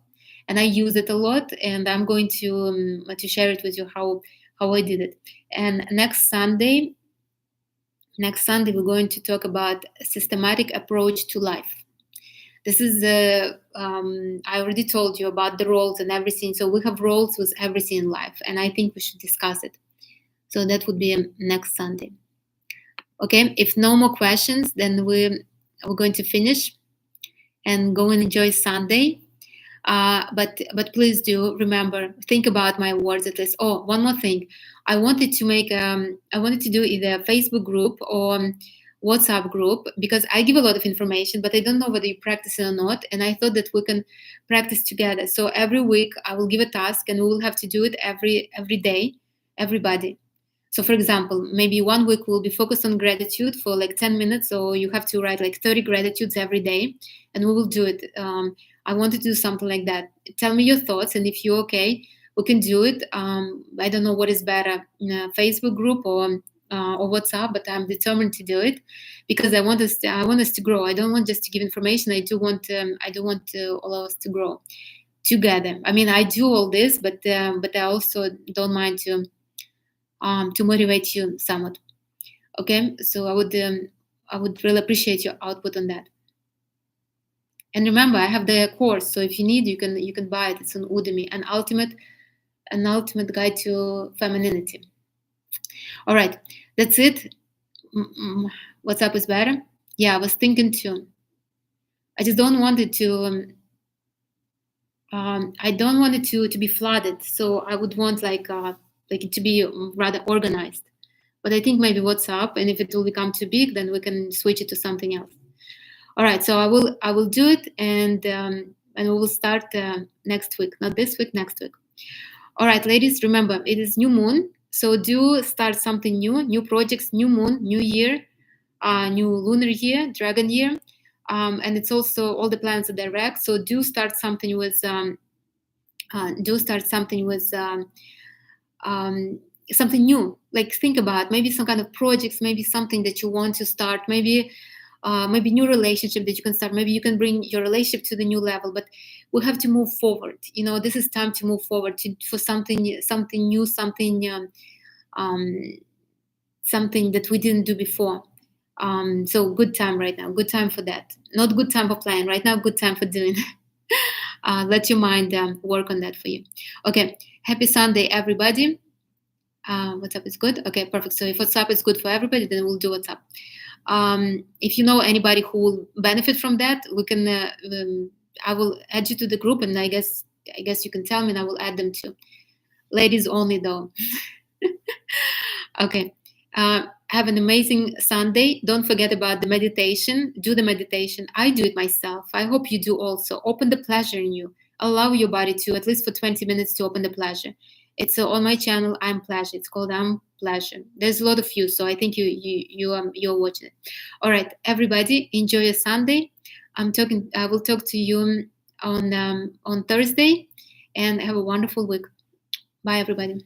and I use it a lot. And I'm going to share it with you how I did it. And next Sunday, we're going to talk about a systematic approach to life. This is I already told you about the roles and everything. So we have roles with everything in life, and I think we should discuss it. So that would be next Sunday. Okay, if no more questions, then we're going to finish and go and enjoy Sunday. But please do remember, think about my words at least. Oh, one more thing. I wanted to do either a Facebook group or WhatsApp group, because I give a lot of information, but I don't know whether you practice it or not. And I thought that we can practice together. So every week I will give a task, and we will have to do it every day, everybody. So for example, maybe 1 week will be focused on gratitude for like 10 minutes. So you have to write like 30 gratitudes every day, and we will do it. I want to do something like that. Tell me your thoughts, and if you're okay, we can do it. I don't know what is better, Facebook group or WhatsApp, but I'm determined to do it because I want us to grow. I don't want just to give information. I do want all of us to grow together. I mean, I do all this, but I also don't mind to motivate you somewhat. Okay, so I would really appreciate your output on that. And remember, I have the course, so if you need, you can buy it. It's on Udemy, an ultimate guide to femininity. All right, that's it. WhatsApp is better. Yeah, I was thinking too. I just don't want it to. I don't want it to be flooded. So I would want like it to be rather organized. But I think maybe WhatsApp, and if it will become too big, then we can switch it to something else. All right, so I will do it, and we will start next week, not this week, next week. All right, ladies, remember it is new moon, so do start something new projects, new moon, new year, new lunar year, dragon year, and it's also all the planets are direct. So do start something with something new. Like think about maybe some kind of projects, maybe something that you want to start, maybe new relationship that you can start. Maybe you can bring your relationship to the new level. But we have to move forward. This is time to move forward for something new, something that we didn't do before. So good time right now. Good time for that. Not good time for playing right now. Good time for doing. Let your mind work on that for you. Okay. Happy Sunday, everybody. WhatsApp is good. Okay, perfect. So if WhatsApp is good for everybody, then we'll do WhatsApp. If you know anybody who will benefit from that, we can. I will add you to the group, and I guess you can tell me, and I will add them too. Ladies only, though. Okay. Have an amazing Sunday. Don't forget about the meditation. Do the meditation. I do it myself. I hope you do also. Open the pleasure in you. Allow your body to, at least for 20 minutes, to open the pleasure. It's on my channel, I'm Pleasure. It's called I'm Pleasure. There's a lot of you, so I think you're watching it. All right, everybody, enjoy your Sunday. I will talk to you on Thursday, and have a wonderful week. Bye, everybody.